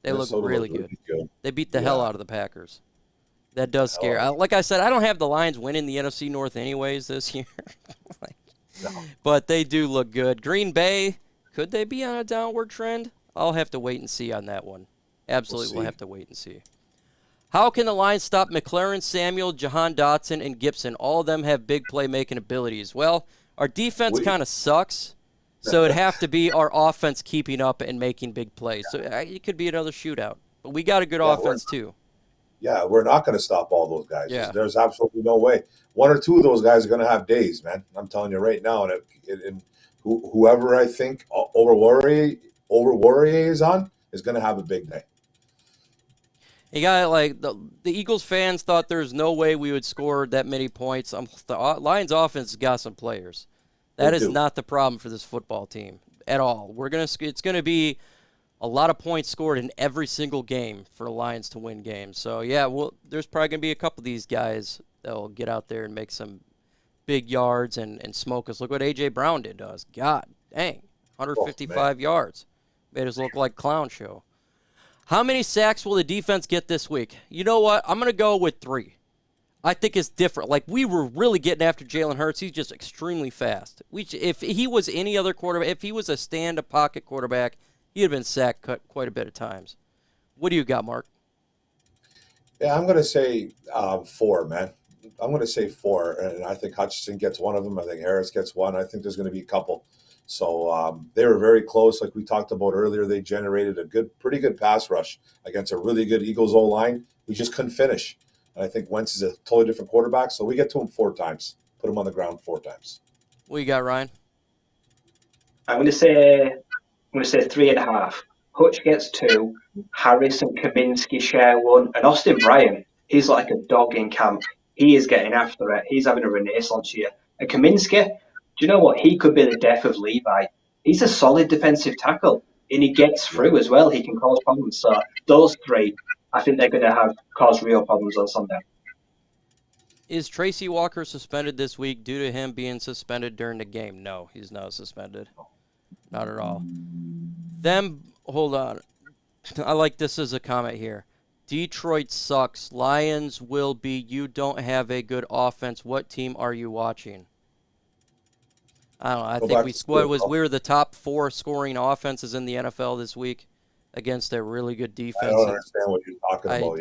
They look really good. They beat the hell out of the Packers. That does scare. Like I said, I don't have the Lions winning the NFC North anyways this year. But they do look good. Green Bay, could they be on a downward trend? I'll have to wait and see on that one. Absolutely, we'll have to wait and see. How can the Lions stop McLaren, Samuel, Jahan Dotson, and Gibson? All of them have big playmaking abilities. Well, our defense kind of sucks, so it'd have to be our offense keeping up and making big plays. So it could be another shootout. But we got a good offense, too. Yeah, we're not going to stop all those guys. Yeah. There's absolutely no way. 1 or 2 of those guys are going to have days, man. I'm telling you right now. And whoever I think over Warrior is on is going to have a big day. You got like the Eagles fans thought there's no way we would score that many points. The Lions offense has got some players. That is not the problem for this football team at all. It's gonna be a lot of points scored in every single game for the Lions to win games. So, yeah, there's probably going to be a couple of these guys that will get out there and make some big yards and smoke us. Look what A.J. Brown did to us. God dang, 155 yards. Made us look like clown show. How many sacks will the defense get this week? You know what? I'm going to go with 3. I think is different. Like, we were really getting after Jalen Hurts. He's just extremely fast. If he was any other quarterback, if he was a stand-up-pocket quarterback, he'd have been sacked quite a bit of times. What do you got, Mark? Yeah, I'm going to say 4, man. I'm going to say 4, and I think Hutchinson gets one of them. I think Harris gets one. I think there's going to be a couple. So they were very close. Like we talked about earlier, they generated a pretty good pass rush against a really good Eagles O-line. We just couldn't finish. And I think Wentz is a totally different quarterback, so we get to him 4 times. Put him on the ground 4 times. What you got, Ryan? I'm going to say 3.5. Hutch gets 2. Harris and Kaminsky share 1. And Austin Bryant, he's like a dog in camp. He is getting after it. He's having a renaissance year. And Kaminsky, do you know what? He could be the death of Levi. He's a solid defensive tackle, and he gets through as well. He can cause problems. So those 3, I think they're going to cause real problems on Sunday. Is Tracy Walker suspended this week due to him being suspended during the game? No, he's not suspended. Not at all. Hold on. I like this as a comment here. Detroit sucks. Lions will be. You don't have a good offense. What team are you watching? I don't know. I think we were the top 4 scoring offenses in the NFL this week against a really good defense. I don't understand what you're talking about.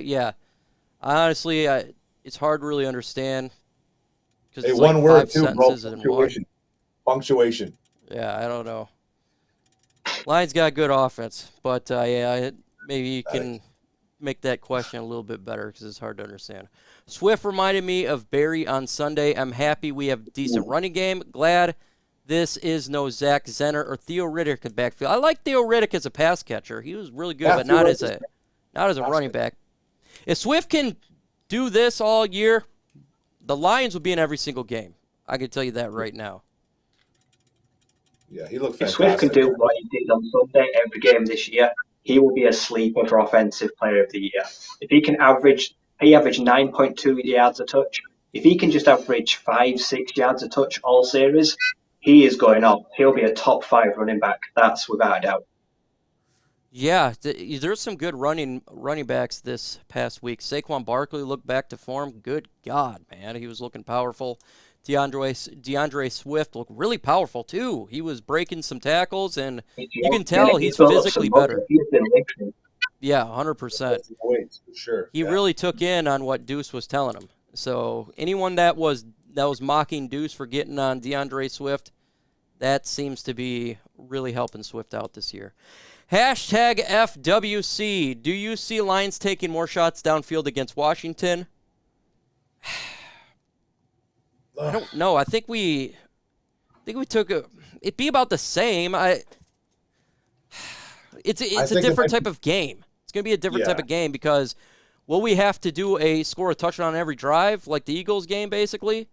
Yeah. Honestly, it's hard to really understand. Hey, it's one word too, bro. Punctuation. Yeah, I don't know. Lions got good offense, but maybe you can make that question a little bit better because it's hard to understand. Swift reminded me of Barry on Sunday. I'm happy we have a decent running game. Glad this is no Zach Zenner or Theo Riddick in backfield. I like Theo Riddick as a pass catcher. He was really good, but not as a running back. If Swift can do this all year, the Lions will be in every single game. I can tell you that right now. Yeah, he looked fantastic. If Swift can do what he did on Sunday every game this year, he will be a sleeper for Offensive Player of the Year. If he can he averaged 9.2 yards a touch. If he can just average 5-6 yards a touch all series, he is going up. He'll be a top 5 running back. That's without a doubt. Yeah, there's some good running backs this past week. Saquon Barkley looked back to form. Good God, man, he was looking powerful. DeAndre Swift looked really powerful too. He was breaking some tackles, and you can tell he's physically better. Yeah, 100%. Sure. He really took in on what Deuce was telling him. So anyone that was mocking Deuce for getting on DeAndre Swift, that seems to be really helping Swift out this year. Hashtag FWC. Do you see Lions taking more shots downfield against Washington? I don't know. I think we took it'd be about the same. It's a different type of game. It's going to be a different type of game because will we have to score a touchdown on every drive like the Eagles game basically?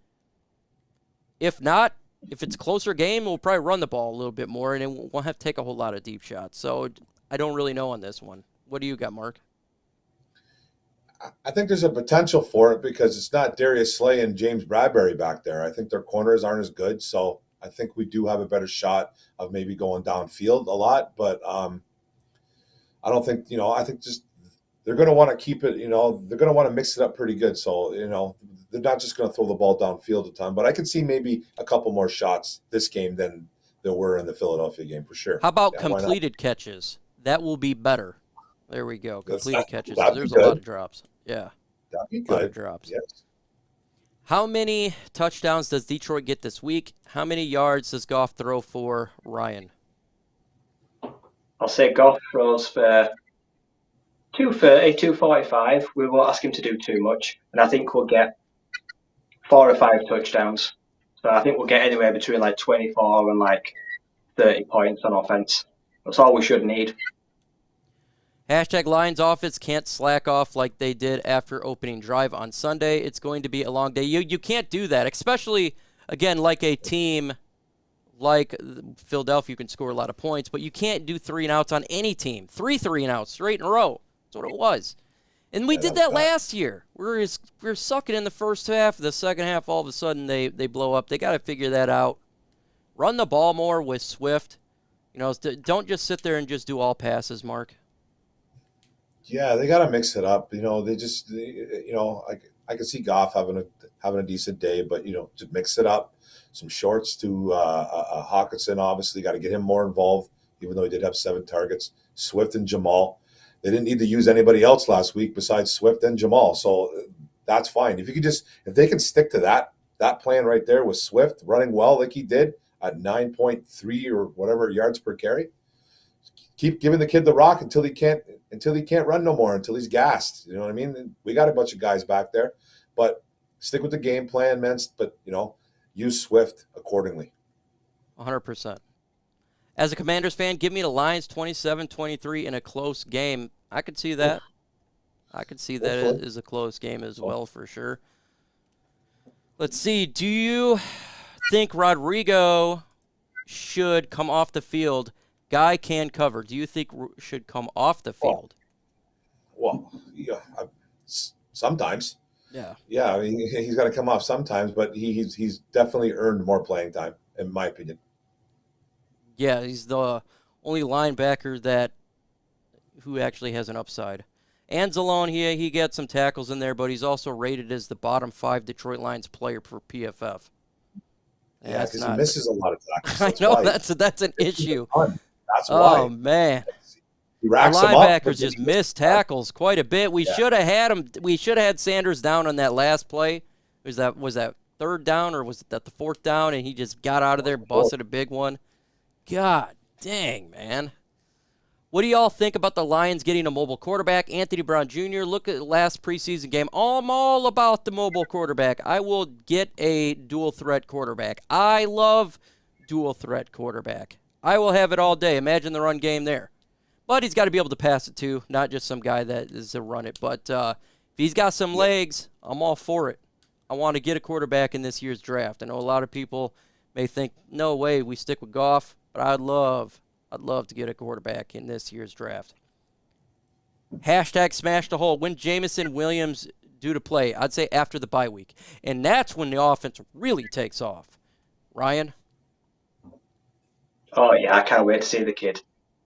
If not, if it's a closer game, we'll probably run the ball a little bit more and it won't have to take a whole lot of deep shots. So I don't really know on this one. What do you got, Mark? I think there's a potential for it because it's not Darius Slay and James Bradbury back there. I think their corners aren't as good, so I think we do have a better shot of maybe going downfield a lot. But I don't think, I think just they're going to want to keep it, they're going to want to mix it up pretty good. So, they're not just going to throw the ball downfield a ton. But I can see maybe a couple more shots this game than there were in the Philadelphia game for sure. How about completed catches? That will be better. There we go. Completed catches. There's a lot of drops. Yeah. That'd be good. A lot of drops. Yes. How many touchdowns does Detroit get this week? How many yards does Goff throw for, Ryan? I'll say Goff throws for 230, 245. We won't ask him to do too much. And I think we'll get 4 or 5 touchdowns. So I think we'll get anywhere between 24 and 30 points on offense. That's all we should need. Hashtag Lions offense can't slack off like they did after opening drive on Sunday. It's going to be a long day. You can't do that, especially, again, like a team like Philadelphia, you can score a lot of points, but you can't do 3-and-outs on any team. 3 3-and-outs straight in a row. That's what it was. And we did that last year. We were sucking in the first half. The second half, all of a sudden, they blow up. They got to figure that out. Run the ball more with Swift. Don't just sit there and just do all passes, Mark. Yeah, they got to mix it up. I I can see Goff having a decent day, but to mix it up, some shorts to Hawkinson. Obviously, got to get him more involved, even though he did have 7 targets. Swift and Jamal. They didn't need to use anybody else last week besides Swift and Jamal, so that's fine. If they can stick to that plan right there with Swift running well like he did at 9.3 or whatever yards per carry, keep giving the kid the rock until he can't run no more, until he's gassed. You know what I mean? We got a bunch of guys back there, but stick with the game plan, man. But use Swift accordingly. 100%. As a Commanders fan, give me the Lions 27-23 in a close game. I could see that. I could see that it is a close game as well, for sure. Let's see. Do you think Rodrigo should come off the field? Guy can cover. Do you think should come off the field? Well, yeah, sometimes. Yeah. Yeah, I mean, he's got to come off sometimes, but he's definitely earned more playing time, in my opinion. Yeah, he's the only linebacker who actually has an upside. Anzalone, he gets some tackles in there, but he's also rated as the bottom 5 Detroit Lions player for PFF. Yeah, because he misses a lot of tackles. I know, that's an issue. That's why. Oh, man. He racks the them up, linebackers just missed tackles quite a bit. We should have had him. We should have had Sanders down on that last play. Was that third down, or was it that the fourth down, and he just got out of there, busted a big one? God dang, man. What do y'all think about the Lions getting a mobile quarterback? Anthony Brown Jr., look at the last preseason game. I'm all about the mobile quarterback. I will get a dual-threat quarterback. I love dual-threat quarterback. I will have it all day. Imagine the run game there. But he's got to be able to pass it, too, not just some guy that is to run it. But if he's got some legs, I'm all for it. I want to get a quarterback in this year's draft. I know a lot of people may think, no way, we stick with Goff. But I'd love to get a quarterback in this year's draft. Hashtag smash the hole. When Jamison Williams due to play? I'd say after the bye week. And that's when the offense really takes off. Ryan? Oh, yeah, I can't wait to see the kid.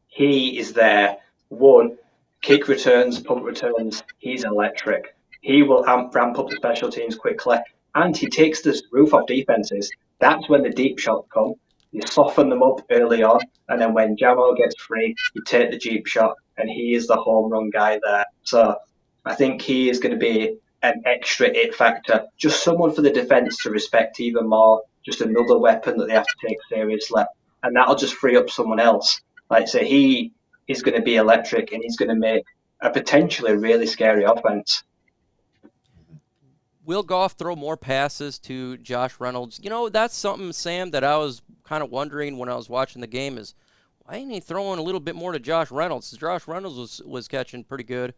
He is there. One, kick returns, punt returns. He's electric. He will ramp up the special teams quickly. And he takes the roof off defenses. That's when the deep shots come. You soften them up early on, and then when Jamo gets free, you take the deep shot, and he is the home run guy there. So I think he is going to be an extra it factor, just someone for the defense to respect even more, just another weapon that they have to take seriously, and that'll just free up someone else. Like I say, he is going to be electric, and he's going to make a potentially really scary offense. Will Goff throw more passes to Josh Reynolds? That's something, Sam, that I was kind of wondering when I was watching the game is, why ain't he throwing a little bit more to Josh Reynolds? Josh Reynolds was catching pretty good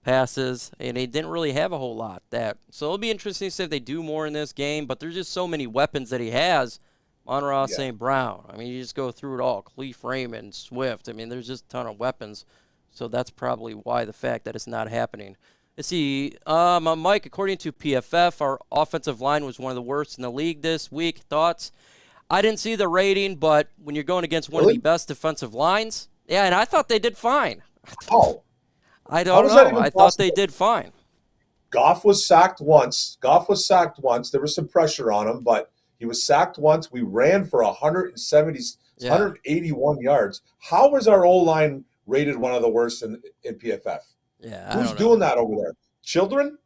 passes, and he didn't really have a whole lot. So it'll be interesting to see if they do more in this game, but there's just so many weapons that he has. Monroe St. Brown. I mean, you just go through it all. Cleve Raymond, Swift. I mean, there's just a ton of weapons. So that's probably why the fact that it's not happening. Let's see. Mike, according to PFF, our offensive line was one of the worst in the league this week. Thoughts? I didn't see the rating, but when you're going against one of the best defensive lines, yeah, and I thought they did fine. Oh. I don't know. I thought they did fine. Goff was sacked once. There was some pressure on him, but he was sacked once. We ran for 181 yards. How was our O-line rated one of the worst in PFF? Yeah, Who's doing that over there? Children?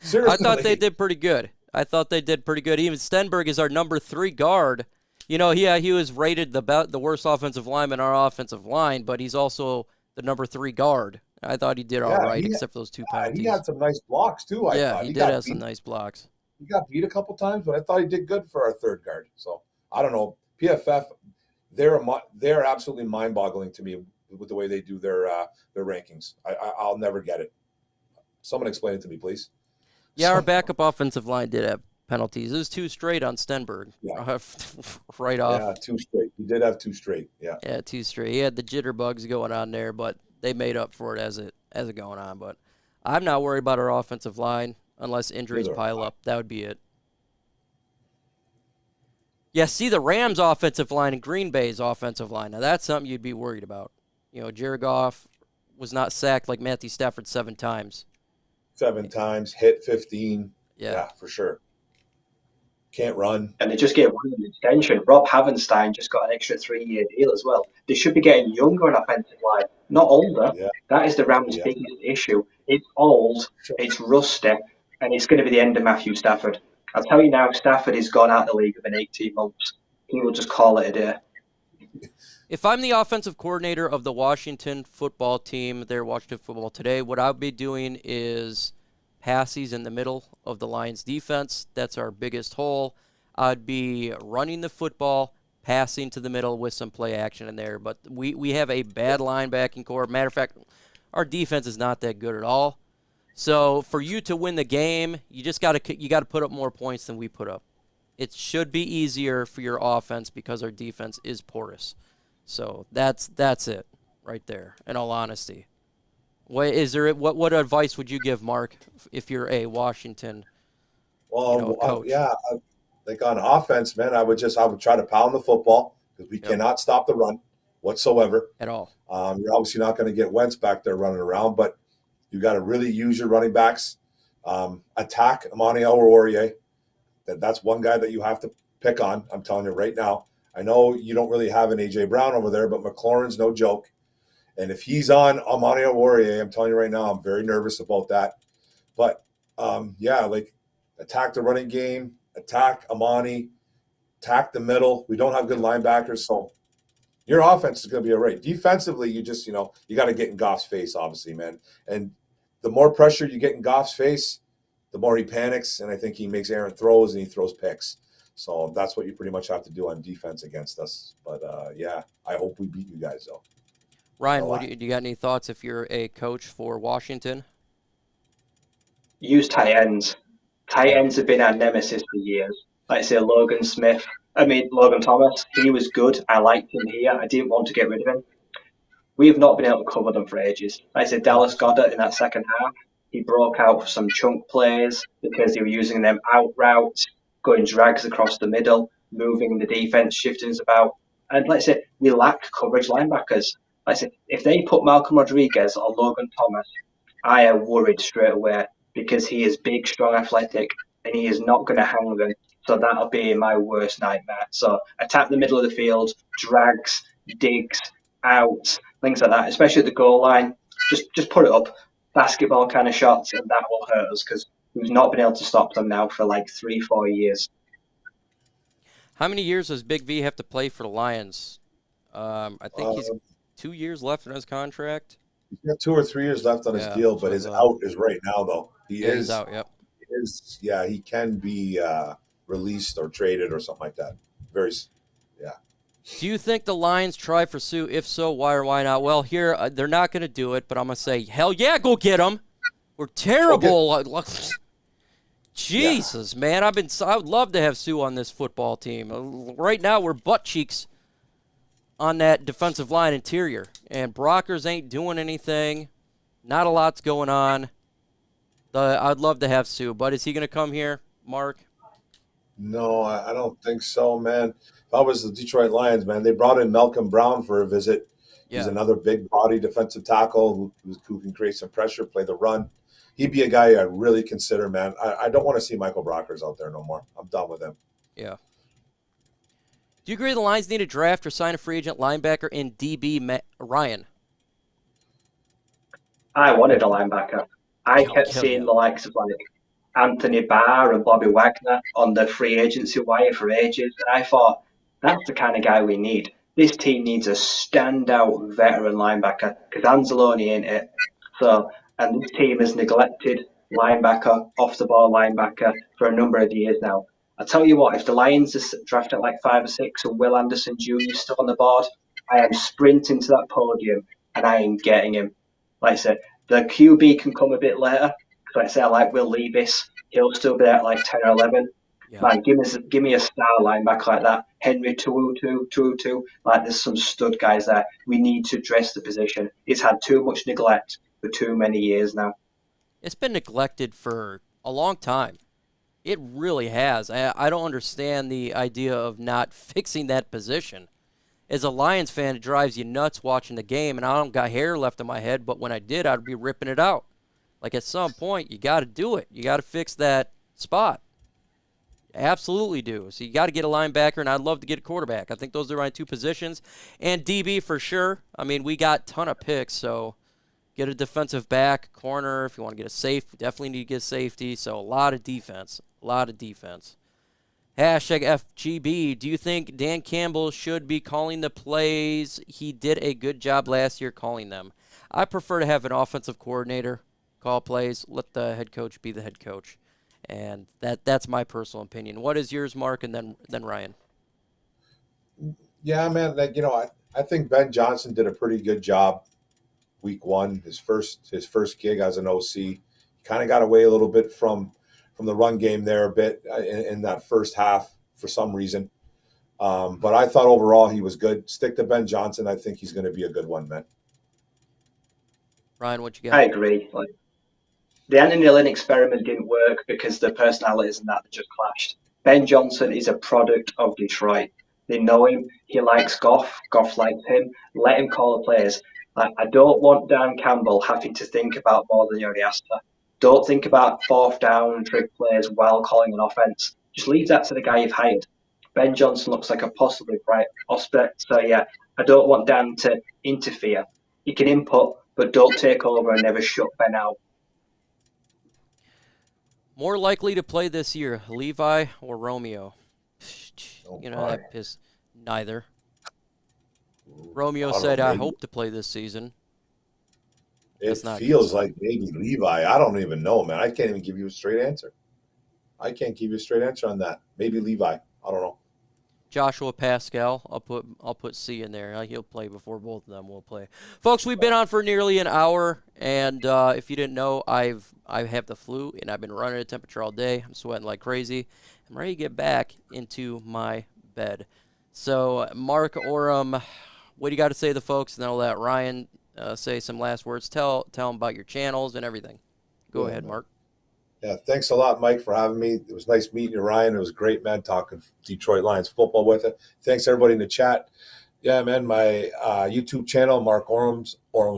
Seriously. I thought they did pretty good. Even Stenberg is our number 3 guard. He was rated the worst offensive lineman in our offensive line, but he's also the number 3 guard. I thought he did all right, except for those 2 penalties. He had some nice blocks, too, I thought. He did have some nice blocks. He got beat a couple times, but I thought he did good for our third guard. So, I don't know. PFF, they're absolutely mind-boggling to me with the way they do their rankings. I'll never get it. Someone explain it to me, please. Yeah, our backup offensive line did have penalties. It was 2 straight on Stenberg. Yeah. Right off. Yeah, 2 straight. He did have 2 straight. Yeah. Yeah, 2 straight. He had the jitterbugs going on there, but they made up for it as it going on. But I'm not worried about our offensive line unless injuries pile up. That would be it. Yeah, see the Rams' offensive line and Green Bay's offensive line. Now, that's something you'd be worried about. Jared Goff was not sacked like Matthew Stafford 7 times. 7 times, hit 15. Yeah. Yeah, for sure. Can't run. And they just gave one an extension. Rob Havenstein just got an extra 3-year deal as well. They should be getting younger on offensive line, not older. Yeah. That is the Rams' biggest issue. It's old, it's rusty, and it's going to be the end of Matthew Stafford. I'll tell you now, Stafford is gone out of the league within 18 months. He will just call it a day. If I'm the offensive coordinator of the Washington football team, their Washington football today, what I'll be doing is passes in the middle of the Lions defense. That's our biggest hole. I'd be running the football, passing to the middle with some play action in there. But we have a bad linebacking core. Matter of fact, our defense is not that good at all. So for you to win the game, you just got to put up more points than we put up. It should be easier for your offense because our defense is porous. So that's it right there, in all honesty. What advice would you give, Mark, if you're a Washington coach? Like on offense, man, I would try to pound the football because we cannot stop the run whatsoever. At all. You're obviously not going to get Wentz back there running around, but you got to really use your running backs. Attack Amani Oruwariye. That's one guy that you have to pick on. I'm telling you right now. I know you don't really have an A.J. Brown over there, but McLaurin's no joke. And if he's on Amani Oruwariye, I'm telling you right now, I'm very nervous about that. But, attack the running game, attack Amani, attack the middle. We don't have good linebackers, so your offense is going to be all right. Defensively, you just, you got to get in Goff's face, obviously, man. And the more pressure you get in Goff's face, the more he panics, and I think he makes errant throws and he throws picks. So that's what you pretty much have to do on defense against us. But, I hope we beat you guys, though. Ryan, do you got any thoughts if you're a coach for Washington? Use tight ends. Tight ends have been our nemesis for years. Like I say, Logan Thomas, he was good. I liked him here. I didn't want to get rid of him. We have not been able to cover them for ages. Like I said, Dallas Goedert in that second half, he broke out for some chunk plays because they were using them out routes, going drags across the middle, moving the defense, shifting us about. And like I said, we lacked coverage linebackers. Like I said, if they put Malcolm Rodriguez or Logan Thomas, I am worried straight away because he is big, strong, athletic, and he is not going to hang them. So that'll be my worst nightmare. So attack the middle of the field, drags, digs, outs, things like that, especially at the goal line. Just put it up, basketball kind of shots, and that will hurt us because we've not been able to stop them now for like 3-4 years. How many years does Big V have to play for the Lions? I think he's 2 years left in his contract. He's got 2 or 3 years left on his deal, but his out is right now, though. He's out, yep. He can be released or traded or something like that. Do you think the Lions try for Sue? If so, why or why not? Well, here, they're not going to do it, but I'm going to say, hell yeah, go get them. We're terrible. Jesus, man. I would love to have Sue on this football team. Right now, we're butt cheeks on that defensive line interior. And Brockers ain't doing anything. Not a lot's going on. I'd love to have Sue, but is he going to come here, Mark? No, I don't think so, man. If I was the Detroit Lions, man, they brought in Malcolm Brown for a visit. Yeah. He's another big body defensive tackle who can create some pressure, play the run. He'd be a guy I'd really consider, man. I don't want to see Michael Brockers out there no more. I'm done with him. Yeah. Do you agree the Lions need a draft or sign a free agent linebacker in DB, Ryan? I wanted a linebacker. I kept seeing the likes of like Anthony Barr and Bobby Wagner on the free agency wire for ages, and I thought, that's the kind of guy we need. This team needs a standout veteran linebacker because Anzalone ain't it. So, and this team has neglected linebacker, off-the-ball linebacker for a number of years now. I'll tell you what, if the Lions draft at like 5 or 6 and Will Anderson Jr. is still on the board, I am sprinting to that podium and I am getting him. Like I said, the QB can come a bit later. Like I say, I like Will Levis. He'll still be at like 10 or 11. Yeah. Man, give me a star linebacker like that. Henry Tuutu. Like there's some stud guys there. We need to address the position. It's had too much neglect for too many years now. It's been neglected for a long time. It really has. I don't understand the idea of not fixing that position. As a Lions fan, it drives you nuts watching the game, and I don't got hair left on my head, but when I did, I'd be ripping it out. Like, at some point, you got to do it. You got to fix that spot. Absolutely do. So you got to get a linebacker, and I'd love to get a quarterback. I think those are my two positions. And DB for sure. I mean, we got a ton of picks, so get a defensive back, corner. If you want to get a safe, we definitely need to get safety. So a lot of defense. A lot of defense. Hashtag FGB. Do you think Dan Campbell should be calling the plays? He did a good job last year calling them. I prefer to have an offensive coordinator call plays. Let the head coach be the head coach. And that's my personal opinion. What is yours, Mark, and then Ryan? Yeah, man. Like, I think Ben Johnson did a pretty good job week one, his first gig as an OC. Kind of got away a little bit from the run game there a bit in that first half for some reason. But I thought overall he was good. Stick to Ben Johnson. I think he's going to be a good one, man. Ryan, what you got? I agree. The Anthony Lynn experiment didn't work because the personalities and that just clashed. Ben Johnson is a product of Detroit. They know him. He likes Goff. Goff likes him. Let him call the plays. I don't want Dan Campbell having to think about more than he already has to. Don't think about fourth down trick plays while calling an offense. Just leave that to the guy you've hired. Ben Johnson looks like a possibly bright prospect. So, yeah, I don't want Dan to interfere. He can input, but don't take over and never shut Ben out. More likely to play this year, Levi or Romeo? That is neither. Romeo said, I hope to play this season. It feels like maybe Levi. I don't even know, man. I can't even give you a straight answer. I can't give you a straight answer on that. Maybe Levi. I don't know. Joshua Pascal. I'll put C in there. He'll play before both of them will play. Folks, we've been on for nearly an hour, and if you didn't know, I have the flu, and I've been running at temperature all day. I'm sweating like crazy. I'm ready to get back into my bed. So, Mark Oram, what do you got to say to the folks? And then I'll let Ryan say some last words. Tell them about your channels and everything. Go ahead, Mark. Yeah, thanks a lot, Mike, for having me. It was nice meeting you, Ryan. It was great, man, talking Detroit Lions football with it. Thanks, everybody in the chat. Yeah, man, my YouTube channel, Mark Orum's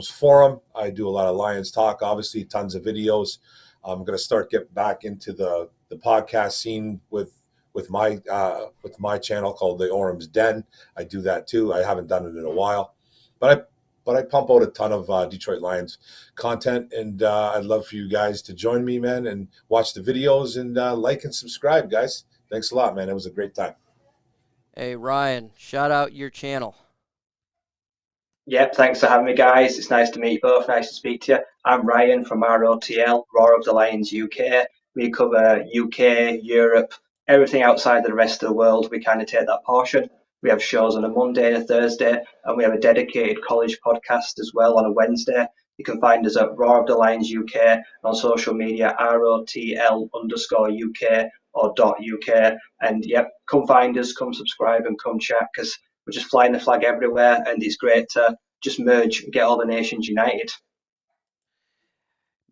Forum. I do a lot of Lions talk, obviously, tons of videos. I'm going to start getting back into the podcast scene with my channel called the Orum's Den. I do that too. I haven't done it in a while, but I pump out a ton of Detroit Lions content, and I'd love for you guys to join me, man, and watch the videos and like and subscribe, guys. Thanks a lot, man. It was a great time. Hey, Ryan, shout out your channel. Yep, thanks for having me, guys. It's nice to meet you both. Nice to speak to you. I'm Ryan from ROTL, Roar of the Lions UK. We cover UK, Europe, everything outside of the rest of the world. We kind of take that portion. We have shows on a Monday and a Thursday, and we have a dedicated college podcast as well on a Wednesday. You can find us at Roar of the Lions UK, on social media, ROTL_UK or .UK. And yep, come find us, come subscribe and come chat, because we're just flying the flag everywhere, and it's great to just merge and get all the nations united.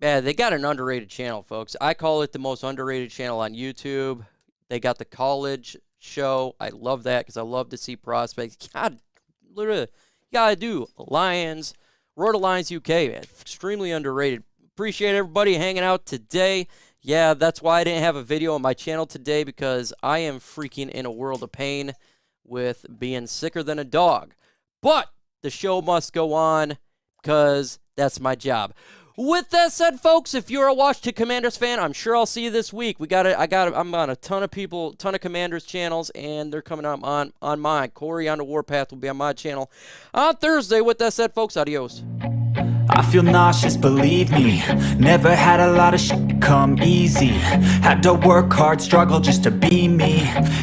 Yeah, they got an underrated channel, folks. I call it the most underrated channel on YouTube. They got the college show. I love that because I love to see prospects. God, literally, you gotta do Lions, Roar to Lions UK, man. Extremely underrated. Appreciate everybody hanging out today. Yeah, that's why I didn't have a video on my channel today, because I am freaking in a world of pain with being sicker than a dog. But the show must go on because that's my job. With that said, folks, if you're a Washington Commanders fan, I'm sure I'll see you this week. I'm on a ton of Commanders channels, and they're coming up on mine. Corey on the Warpath will be on my channel on Thursday. With that said, folks, adios. I feel nauseous, believe me. Never had a lot of shit come easy. Had to work hard, struggle just to be me.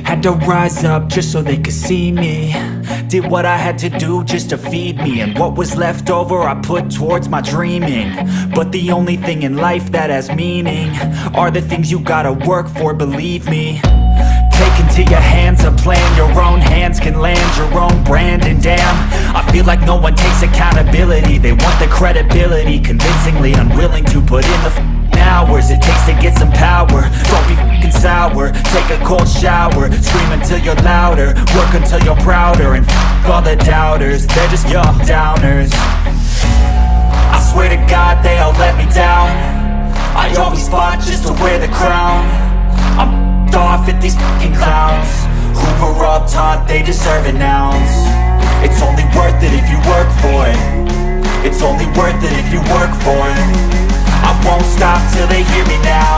Had to rise up just so they could see me. Did what I had to do just to feed me, and what was left over I put towards my dreaming. But the only thing in life that has meaning are the things you gotta work for, believe me. Take into your hands a plan, your own hands can land your own brand. And damn, I feel like no one takes accountability. They want the credibility, convincingly unwilling to put in the hours it takes to get some power. Don't be f***ing sour, take a cold shower. Scream until you're louder, work until you're prouder. And f*** all the doubters, they're just your downers. I swear to God they all let me down. I always fought just to wear the crown. I'm off at these fucking clowns who were all taught they deserve an ounce. It's only worth it if you work for it. It's only worth it if you work for it. I won't stop till they hear me now.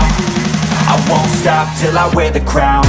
I won't stop till I wear the crown.